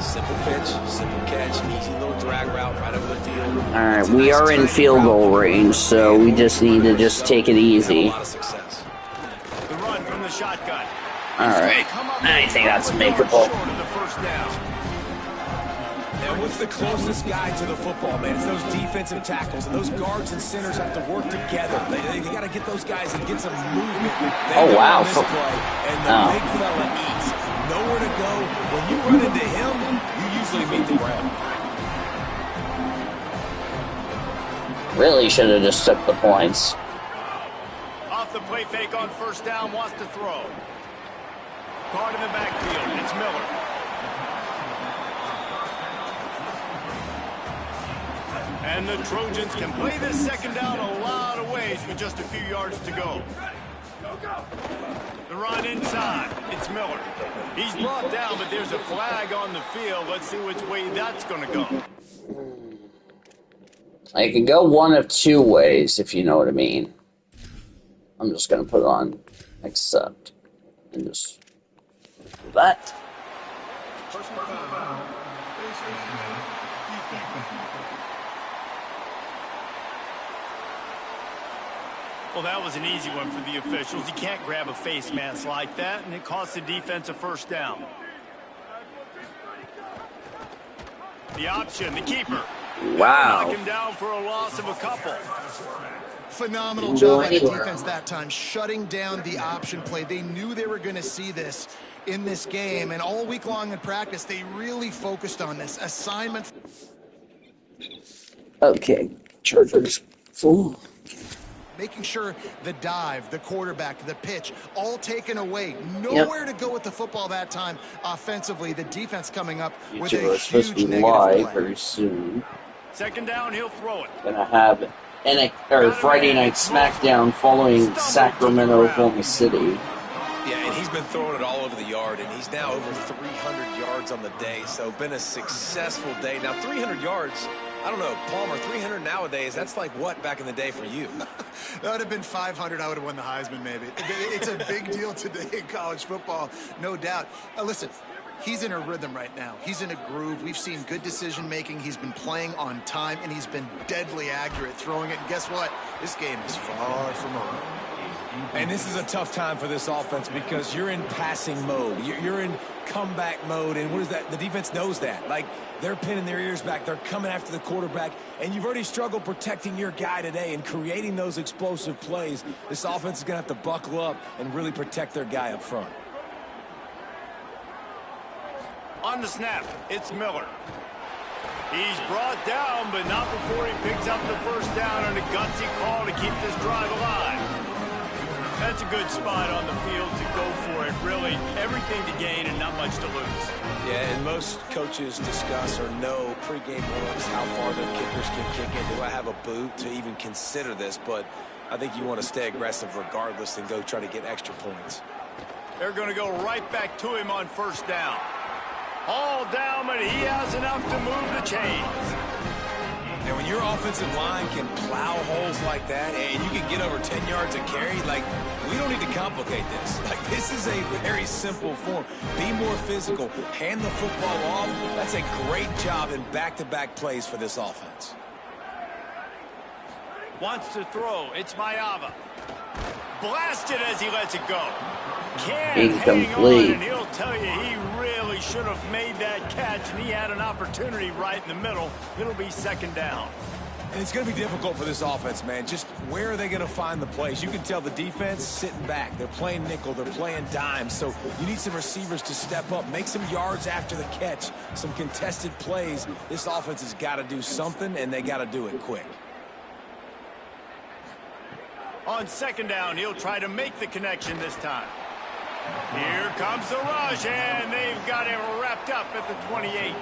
Simple pitch, simple catch, easy little drag route right over the field. Alright, we are in field goal range, so we just need to just take it easy. The run from the shotgun. Alright, I think that's makeable. Now, what's the closest guy to the football, man? It's those defensive tackles, and those guards and centers have to work together. They got to get those guys and get some movement. Oh, wow. This play, and the big fella eats. Nowhere to go. When you run into him, you usually meet the ground. Really should have just took the points. Off the play fake on first down, wants to throw. Caught in the backfield. It's Miller. And the Trojans can play this second down a lot of ways with just a few yards to go. The run inside. It's Miller. He's brought down, but there's a flag on the field. Let's see which way that's going to go. I can go one of 2 ways, if you know what I mean. I'm just going to put on accept. And just do that. Well, that was an easy one for the officials. You can't grab a face mask like that, and it costs the defense a first down. The option, the keeper. Wow. Knock him down for a loss of a couple. Phenomenal job by the defense that time, shutting down the option play. They knew they were going to see this in this game, and all week long in practice, they really focused on this assignment. Okay, Chargers full. Making sure the dive, the quarterback, the pitch, all taken away. Nowhere to go with the football that time offensively. The defense coming up with a huge negative play. Very soon. Second down, he'll throw it. Gonna have or Friday Night SmackDown following Sacramento, Oklahoma City. Yeah, and he's been throwing it all over the yard, and he's now over 300 yards on the day, so been a successful day. Now, 300 yards, I don't know, Palmer, 300 nowadays, that's like what back in the day for you? That would have been 500. I would have won the Heisman, maybe. It's a big deal today in college football, no doubt. Listen, he's in a rhythm right now. He's in a groove. We've seen good decision-making. He's been playing on time, and he's been deadly accurate throwing it. And guess what? This game is far from over. And this is a tough time for this offense because you're in passing mode. You're in comeback mode, and what is that? The defense knows that. Like, they're pinning their ears back. They're coming after the quarterback, and you've already struggled protecting your guy today and creating those explosive plays. This offense is going to have to buckle up and really protect their guy up front. On the snap, it's Miller. He's brought down, but not before he picks up the first down on a gutsy call to keep this drive alive. That's a good spot on the field to go for it. Really, everything to gain and not much to lose. Yeah, and most coaches discuss or know pregame warm-ups how far their kickers can kick it. Do I have a boot to even consider this? But I think you want to stay aggressive regardless and go try to get extra points. They're going to go right back to him on first down. All down, but he has enough to move the chains. And when your offensive line can plow holes like that and you can get over 10 yards a carry, like, we don't need to complicate this. Like, this is a very simple form. Be more physical. Hand the football off. That's a great job in back-to-back plays for this offense. Wants to throw. It's Mayava. Blasted as he lets it go. Can't hang on, and he'll tell you he really should have made that catch, and he had an opportunity right in the middle. It'll be second down. And it's going to be difficult for this offense, man. Just where are they going to find the plays? You can tell the defense sitting back. They're playing nickel. They're playing dime. So you need some receivers to step up, make some yards after the catch, some contested plays. This offense has got to do something, and they got to do it quick. On second down, he'll try to make the connection this time. Here comes the rush, and they've got him wrapped up at the 28.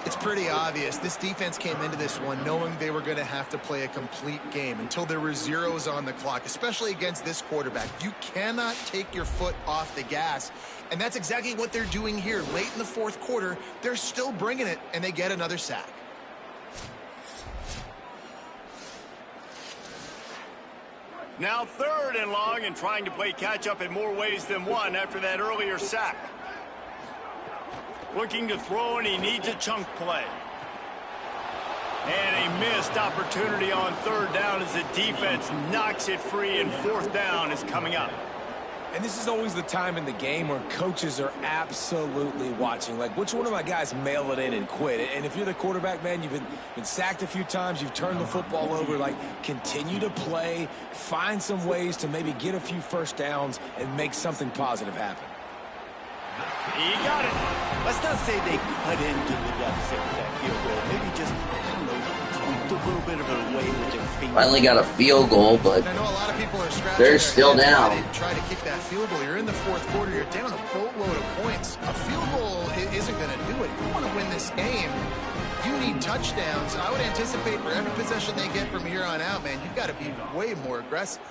It's pretty obvious. This defense came into this one knowing they were going to have to play a complete game until there were zeros on the clock, especially against this quarterback. You cannot take your foot off the gas, and that's exactly what they're doing here. Late in the fourth quarter, they're still bringing it, and they get another sack. Now third and long, and trying to play catch-up in more ways than one after that earlier sack. Looking to throw, and he needs a chunk play. And a missed opportunity on third down as the defense knocks it free, and fourth down is coming up. And this is always the time in the game where coaches are absolutely watching. Like, which one of my guys mail it in and quit? And if you're the quarterback, man, you've been sacked a few times, you've turned the football over. Like, continue to play, find some ways to maybe get a few first downs and make something positive happen. He got it. Let's not say they cut into the deficit with that field goal. Maybe just, I don't know, tweaked a little bit of it away with their feet. Finally got a field goal, but I know a lot of people are scratching they're their still heads down. try to kick that field goal. You're in the fourth quarter. You're down a boatload of points. A field goal isn't going to do it. If you want to win this game, you need touchdowns. I would anticipate for every possession they get from here on out, man, you've got to be way more aggressive.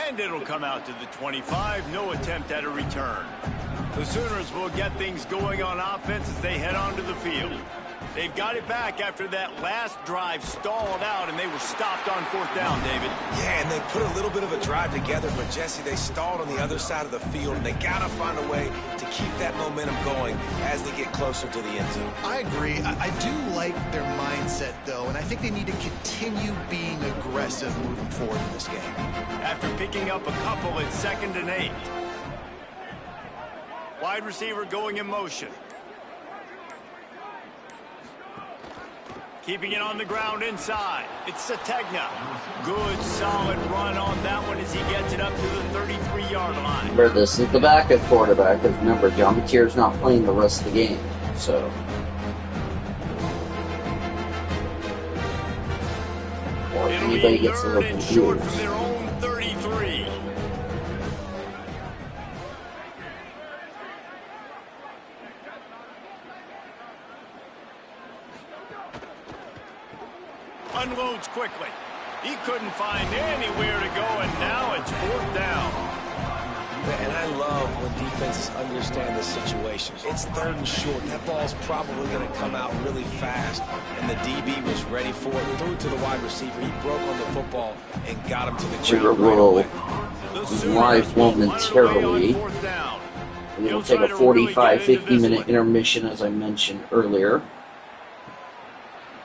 And it'll come out to the 25. No attempt at a return. The Sooners will get things going on offense as they head onto the field. They've got it back after that last drive stalled out, and they were stopped on fourth down, David. Yeah, and they put a little bit of a drive together, but, Jesse, they stalled on the other side of the field, and they got to find a way to keep that momentum going as they get closer to the end zone. I agree. I do like their mindset, though, and I think they need to continue being aggressive moving forward in this game. After picking up a couple at 2nd and 8. Wide receiver going in motion. Keeping it on the ground inside. It's Sategna. Good, solid run on that one as he gets it up to the 33-yard line. Remember, this is the backup quarterback. Because remember, John Mateer's not playing the rest of the game. So, or if anybody gets a little short from confused. their own 33. unloads quickly. He couldn't find anywhere to go, and now it's 4th down. And I love when defenses understand the situation. It's 3rd and short. That ball's probably going to come out really fast. And the DB was ready for it. Threw it to the wide receiver. He broke on the football and got him to the ground right away. Live momentarily. And we'll take a 45-50 minute intermission, as I mentioned earlier.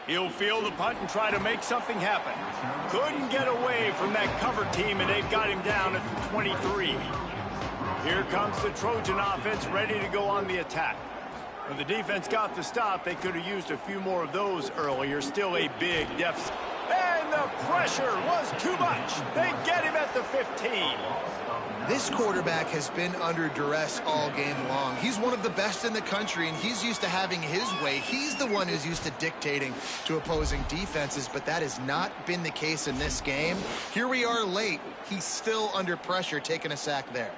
He'll field the punt and try to make something happen. Couldn't get away from that cover team, and they've got him down at the 23. Here comes the Trojan offense ready to go on the attack. When the defense got the stop, they could have used a few more of those earlier. Still a big deficit. And the pressure was too much. They get him at the 15. This quarterback has been under duress all game long. He's one of the best in the country, and he's used to having his way. He's the one who's used to dictating to opposing defenses, but that has not been the case in this game. Here we are late. He's still under pressure, taking a sack there.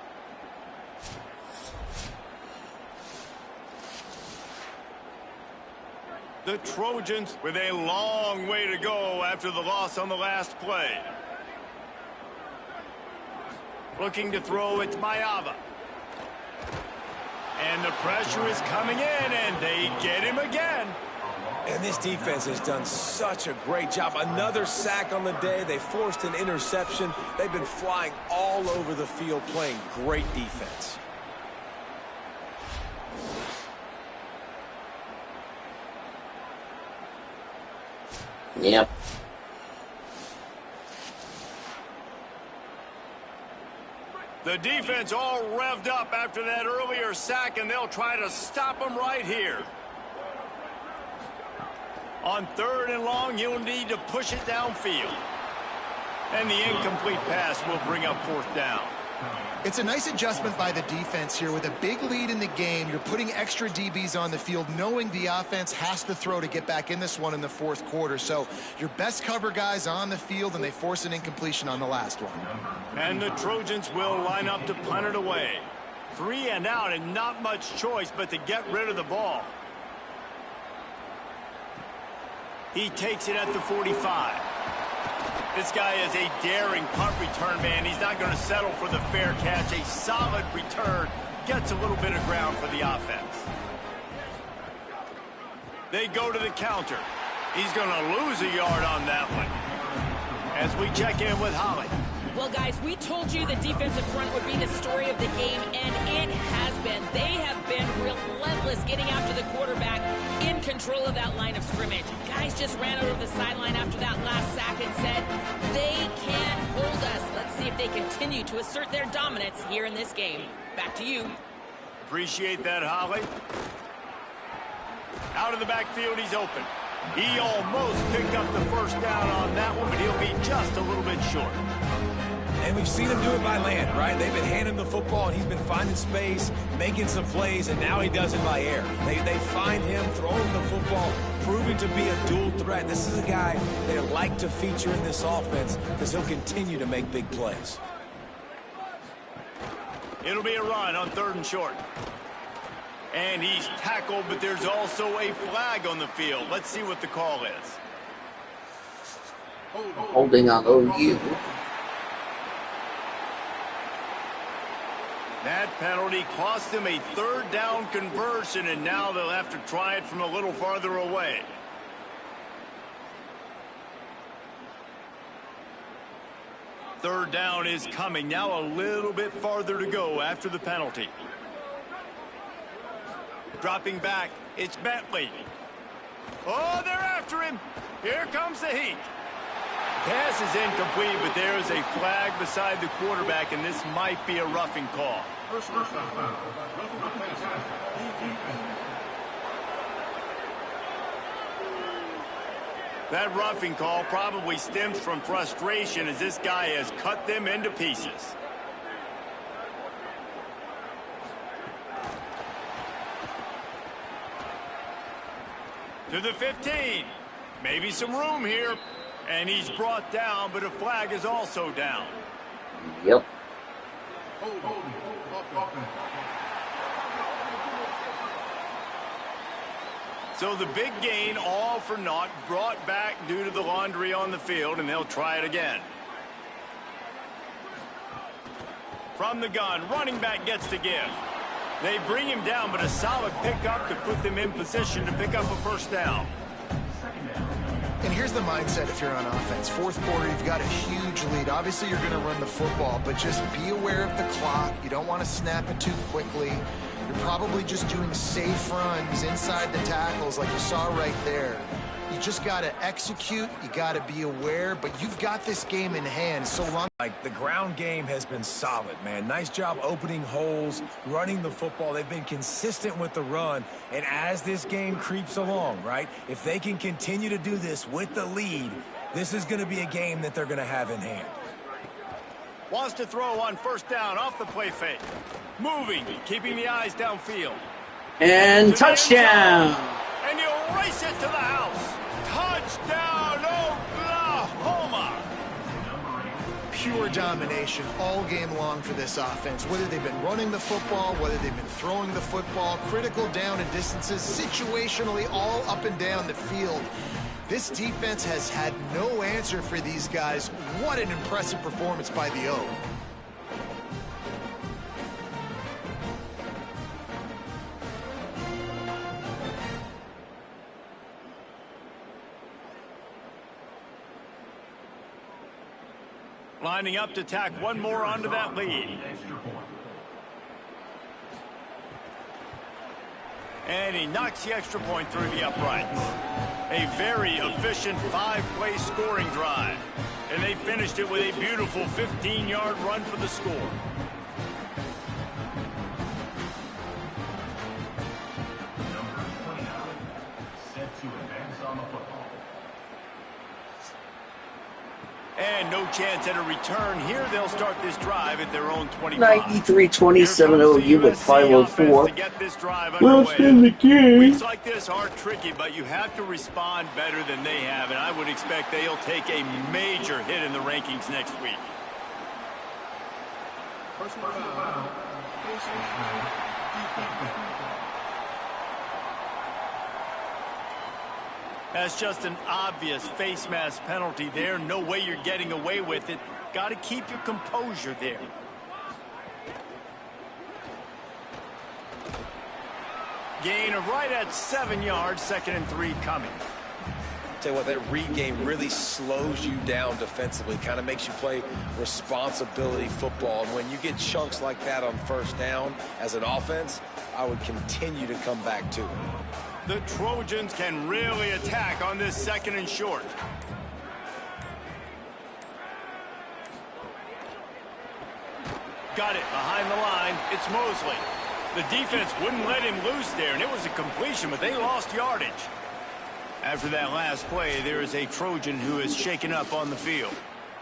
The Trojans with a long way to go after the loss on the last play. Looking to throw, it's Mayava. And the pressure is coming in, and they get him again. And this defense has done such a great job. Another sack on the day. They forced an interception. They've been flying all over the field playing great defense. Yep. The defense all revved up after that earlier sack, and they'll try to stop him right here. On 3rd and long, you'll need to push it downfield. And the incomplete pass will bring up 4th down. It's a nice adjustment by the defense here. With a big lead in the game, you're putting extra DBs on the field, knowing the offense has to throw to get back in this one in the 4th quarter. So your best cover guys on the field, and they force an incompletion on the last one. And the Trojans will line up to punt it away. 3 and out, and not much choice but to get rid of the ball. He takes it at the 45. This guy is a daring punt return man. He's not going to settle for the fair catch. A solid return. Gets a little bit of ground for the offense. They go to the counter. He's going to lose a yard on that one. As we check in with Holly. Well, guys, we told you the defensive front would be the story of the game, and it has been. They have been relentless getting after the quarterback, in control of that line of scrimmage. Guys just ran over the sideline after that last sack and said, they can't hold us. Let's see if they continue to assert their dominance here in this game. Back to you. Appreciate that, Holly. Out of the backfield, he's open. He almost picked up the 1st down on that one, but he'll be just a little bit short. And we've seen him do it by land, right? They've been handing him the football, and he's been finding space, making some plays, and now he does it by air. They find him, throw him the football, proving to be a dual threat. This is a guy they like to feature in this offense because he'll continue to make big plays. It'll be a run on 3rd and short. And he's tackled, but there's also a flag on the field. Let's see what the call is. Holding on OU. That penalty cost him a 3rd down conversion, and now they'll have to try it from a little farther away. Third down is coming. Now a little bit farther to go after the penalty. Dropping back, it's Bentley. Oh, they're after him. Here comes the heat. Pass is incomplete, but there is a flag beside the quarterback, and this might be a roughing call. That roughing call probably stems from frustration as this guy has cut them into pieces. To the 15. Maybe some room here. And he's brought down, but a flag is also down. Yep. So the big gain, all for naught, brought back due to the laundry on the field, and they'll try it again. From the gun, running back gets to give. They bring him down, but a solid pickup to put them in position to pick up a first down. And here's the mindset if you're on offense. Fourth quarter, you've got a huge lead. Obviously, you're going to run the football, but just be aware of the clock. You don't want to snap it too quickly. You're probably just doing safe runs inside the tackles like you saw right there. You just got to execute. You got to be aware, but you've got this game in hand so long. Like, the ground game has been solid, man. Nice job opening holes, running the football. They've been consistent with the run. And as this game creeps along, right, if they can continue to do this with the lead, this is going to be a game that they're going to have in hand. Wants to throw on first down off the play fake. Moving, keeping the eyes downfield. And touchdown! And he'll race it to the house. Touchdown, Oklahoma! Pure domination all game long for this offense. Whether they've been running the football, whether they've been throwing the football, critical down and distances, situationally all up and down the field. This defense has had no answer for these guys. What an impressive performance by the O. Lining up to tack one more onto that lead. And he knocks the extra point through the uprights. A very efficient 5-play scoring drive. And they finished it with a beautiful 15-yard run for the score. And no chance at a return here. They'll start this drive at their own 25. 93-27 OU with 5:04 left in the game. Weeks like this are tricky, but you have to respond better than they have, and I would expect they'll take a major hit in the rankings next week. That's just an obvious face mask penalty there. No way you're getting away with it. Got to keep your composure there. Gain of right at 7 yards, 2nd and 3 coming. Tell you what, that read game really slows you down defensively, kind of makes you play responsibility football. And when you get chunks like that on first down as an offense, I would continue to come back to it. The Trojans can really attack on this 2nd and short. Got it behind the line. It's Mosley. The defense wouldn't let him loose there, and it was a completion, but they lost yardage. After that last play, there is a Trojan who is shaken up on the field.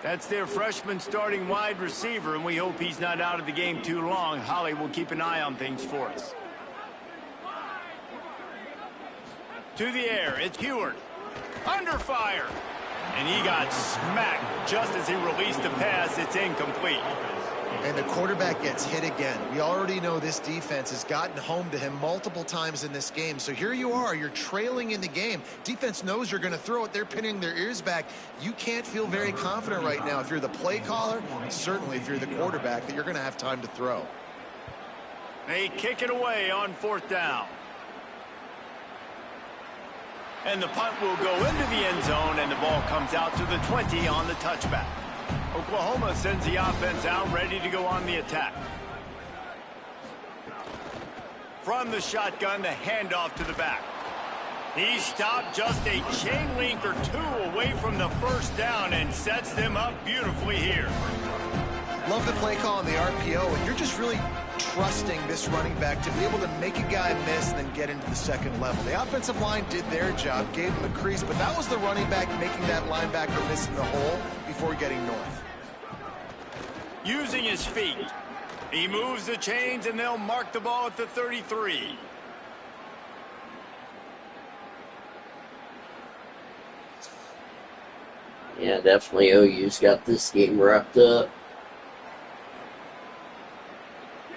That's their freshman starting wide receiver, and we hope he's not out of the game too long. Holly will keep an eye on things for us. To the air, it's Heward. Under fire. And he got smacked just as he released the pass. It's incomplete. And the quarterback gets hit again. We already know this defense has gotten home to him multiple times in this game. So here you are, you're trailing in the game. Defense knows you're going to throw it. They're pinning their ears back. You can't feel very confident right now if you're the play caller, and certainly if you're the quarterback, that you're going to have time to throw. They kick it away on 4th down. And the punt will go into the end zone, and the ball comes out to the 20 on the touchback. Oklahoma sends the offense out, ready to go on the attack. From the shotgun, the handoff to the back. He stopped just a chain link or two away from the first down and sets them up beautifully here. Love the play call on the RPO, and you're just really trusting this running back to be able to make a guy miss and then get into the second level. The offensive line did their job, gave him a crease, but that was the running back making that linebacker miss in the hole before getting north. Using his feet, he moves the chains, and they'll mark the ball at the 33. Yeah, definitely OU's got this game wrapped up.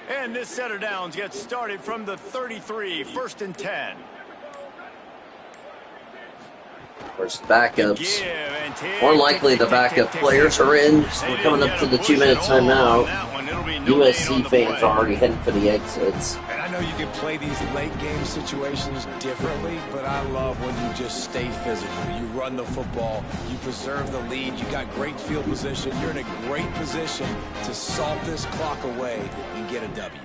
And this set of downs gets started from the 33, 1st and 10. course, the backups. More likely the backup players are in. So we're coming up to the 2-minute timeout. USC fans are already heading for the exits. And I know you can play these late game situations differently, but I love when you just stay physical. You run the football, you preserve the lead, you got great field position. You're in a great position to salt this clock away and get a W.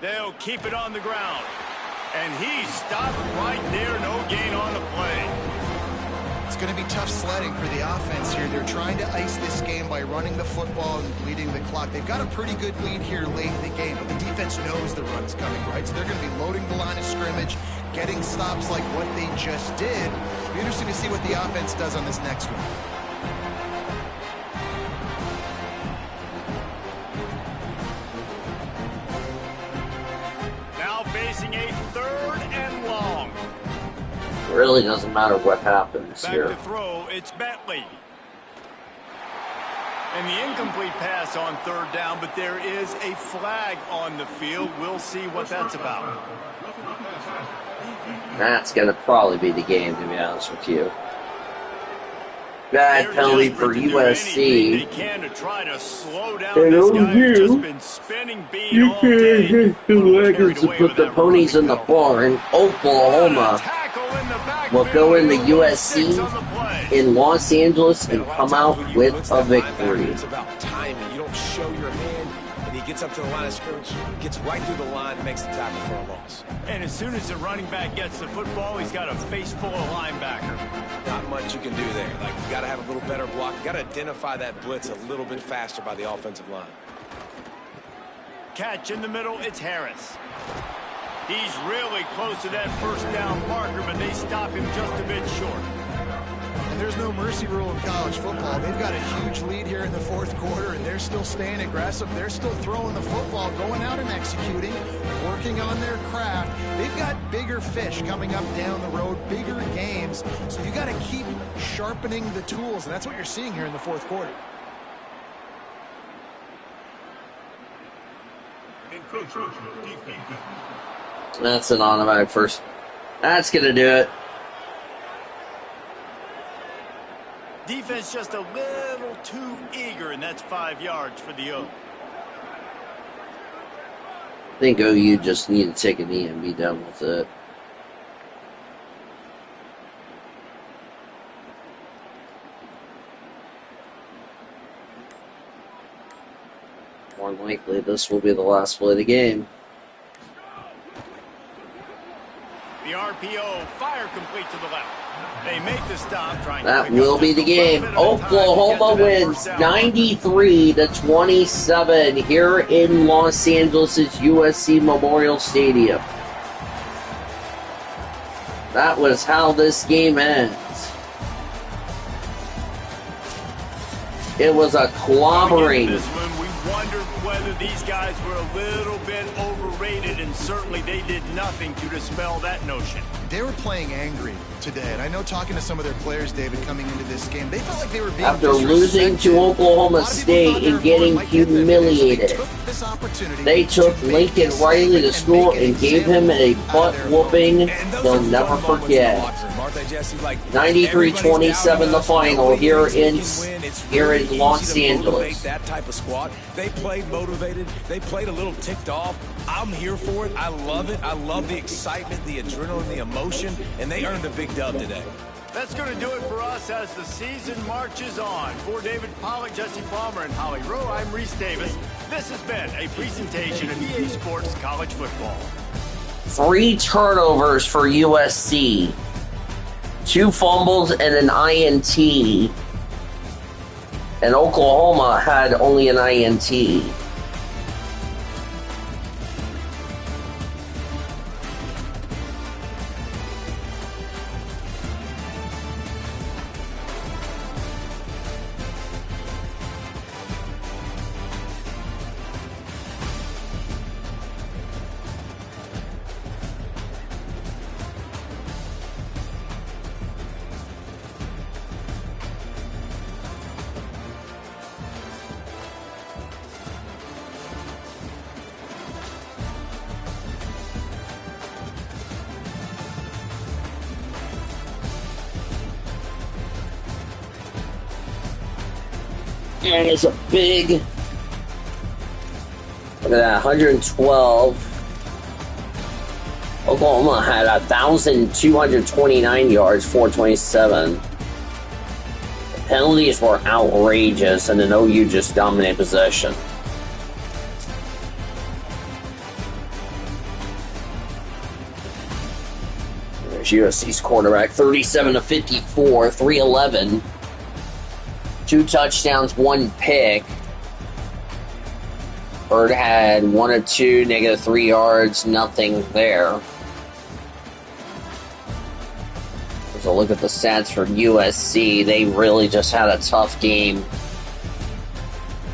They'll keep it on the ground. And he stopped right there. No gain on the play. It's going to be tough sledding for the offense here. They're trying to ice this game by running the football and bleeding the clock. They've got a pretty good lead here late in the game, but the defense knows the run's coming, right? So they're going to be loading the line of scrimmage, getting stops like what they just did. It'll be interesting to see what the offense does on this next one. Facing a 3rd and long. It really doesn't matter what happens Back here. to throw, it's Bentley. And the incomplete pass on 3rd down, but there is a flag on the field. We'll see what that's about. That's going to probably be the game, to be honest with you. Bad penalty for USC. They can to try to slow down this guy who's just been spinning bean all day. To put the ponies in the barn. Oklahoma will go into USC in Los Angeles and come out with a victory. It's about timing. You don't show your hand, and he gets up to the line of scrimmage, gets right through the line, and makes the tackle for a loss. And as soon as the running back gets the football, he's got a face full of linebacker. Not much you can do there. Like, you got to have a little better block. You got to identify that blitz a little bit faster by the offensive line. Catch in the middle, it's Harris. He's really close to that 1st down marker, but they stop him just a bit short. And there's no mercy rule in college football. They've got a huge lead here in the 4th quarter, and they're still staying aggressive. They're still throwing the football, going out and executing, working on their craft. They've got bigger fish coming up down the road, bigger games. So you got to keep sharpening the tools, and that's what you're seeing here in the 4th quarter. That's an automatic first. That's going to do it. Defense just a little too eager, and that's 5 yards for the O. I think OU just need to take a knee and be done with it. More than likely, this will be the last play of the game. The RPO, fire complete to the left. They make the stop. That will be the game. Oklahoma wins 93-27 here in Los Angeles' USC Memorial Stadium. That was how this game ends. It was a clobbering. This one, we wondered whether these guys were a little bit overrated, and certainly they did nothing to dispel that notion. They were playing angry today, and I know talking to some of their players, David, coming into this game, they felt like they were being after losing to Oklahoma State and getting humiliated. They took Lincoln Riley to school and gave him a butt whooping they'll never forget. 93-27 the final here in Los Angeles. That type of squad. They played motivated. They played a little ticked off. I'm here for it. I love it. I love the excitement, the adrenaline, the emotion, and they earned a big dub today. That's going to do it for us as the season marches on. For David Pollack, Jesse Palmer, and Holly Rowe, I'm Reese Davis. This has been a presentation of EA Sports College Football. 3 turnovers for USC. 2 fumbles and an INT. And Oklahoma had only an INT. And it's a big, look at that, 112. Oklahoma had 1,229 yards, 427. The penalties were outrageous, and then OU just dominated possession. There's USC's quarterback, 37 of 54, 311. 2 touchdowns, 1 pick. Bird had 1 of 2, -3 yards, nothing there. There's a look at the stats for USC. They really just had a tough game.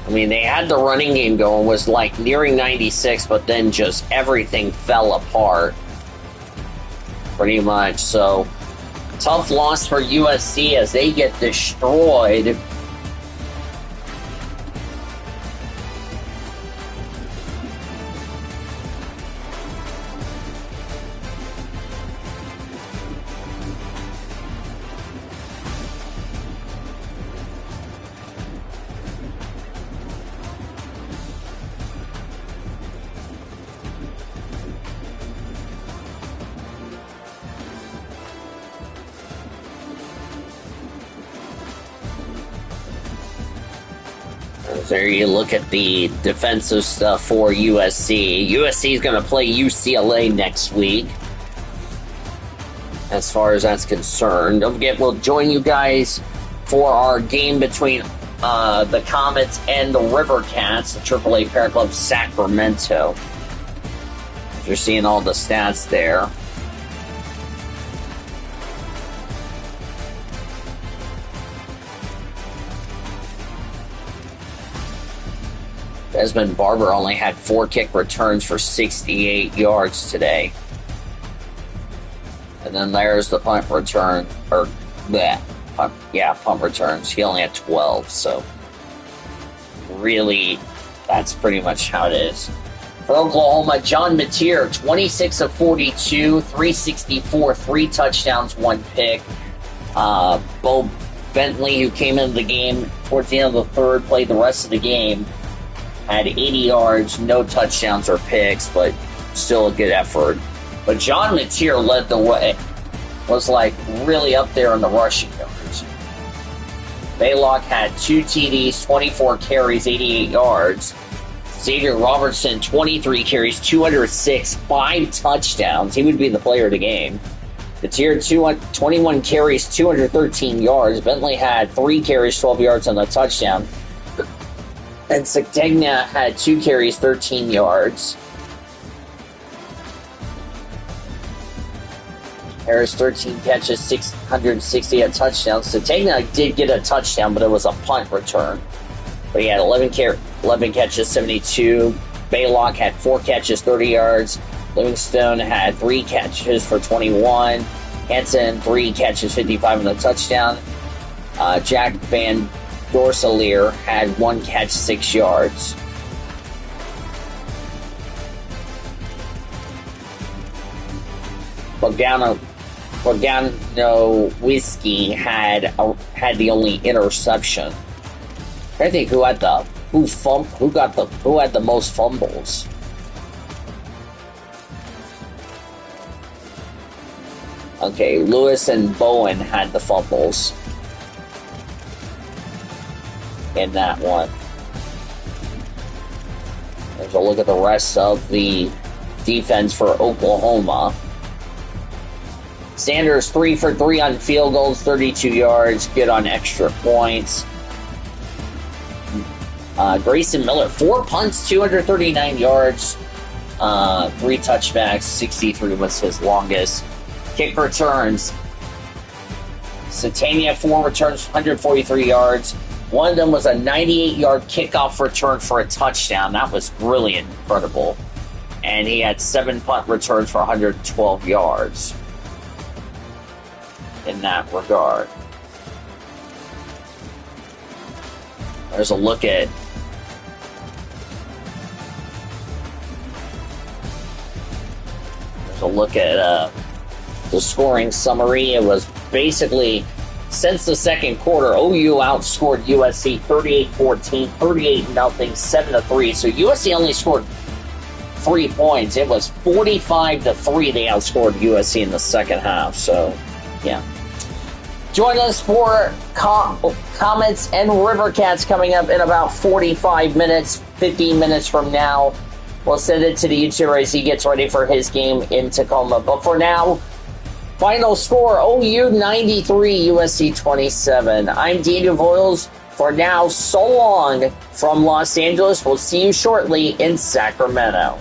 I mean, they had the running game going, was like nearing 96, but then just everything fell apart. Pretty much. So, tough loss for USC as they get destroyed. There you look at the defensive stuff for USC. USC is going to play UCLA next week. As far as that's concerned. Don't forget, we'll join you guys for our game between the Comets and the River Cats, the AAA Parent Club Sacramento. You're seeing all the stats there. Desmond Barber only had 4 kick returns for 68 yards today. And then there's the punt return, or punt returns. He only had 12, so really, that's pretty much how it is. For Oklahoma, John Mateer, 26 of 42, 364, 3 touchdowns, 1 pick. Bo Bentley, who came into the game towards the end of the third, played the rest of the game. Had 80 yards, no touchdowns or picks, but still a good effort. But John Mateer led the way. Was like really up there in the rushing yards. Baylock had 2 TDs, 24 carries, 88 yards. Xavier Robertson, 23 carries, 206, 5 touchdowns. He would be the player of the game. Mateer, 21 carries, 213 yards. Bentley had 3 carries, 12 yards on the touchdown. And Cigtegna had 2 carries, 13 yards. Harris, 13 catches, 660 a touchdown. Cigtegna did get a touchdown, but it was a punt return. But he had 11 catches, 72. Baylock had 4 catches, 30 yards. Livingstone had 3 catches for 21. Hansen, 3 catches, 55 and a touchdown. Jack Van Dorsalier had 1 catch, 6 yards. Bogdano Whiskey had the only interception. I think who had the most fumbles. Okay, Lewis and Bowen had the fumbles in that one. There's a look at the rest of the defense for Oklahoma. Sanders 3 for 3 on field goals, 32 yards, good on extra points. Grayson Miller, 4 punts, 239 yards, 3 touchbacks, 63 was his longest. Kick returns. Satania, 4 returns, 143 yards. One of them was a 98-yard kickoff return for a touchdown. That was really incredible. And he had 7 punt returns for 112 yards in that regard. There's a look at the scoring summary. It was basically since the second quarter, OU outscored USC 38-14, 38-0, 7-3. So USC only scored 3 points. It was 45-3 they outscored USC in the second half. So, yeah. Join us for Comets and Rivercats coming up in about 45 minutes, 15 minutes from now. We'll send it to the YouTuber as he gets ready for his game in Tacoma. But for now, final score, OU 93, USC 27. I'm Daniel Voiles. For now, so long from Los Angeles. We'll see you shortly in Sacramento.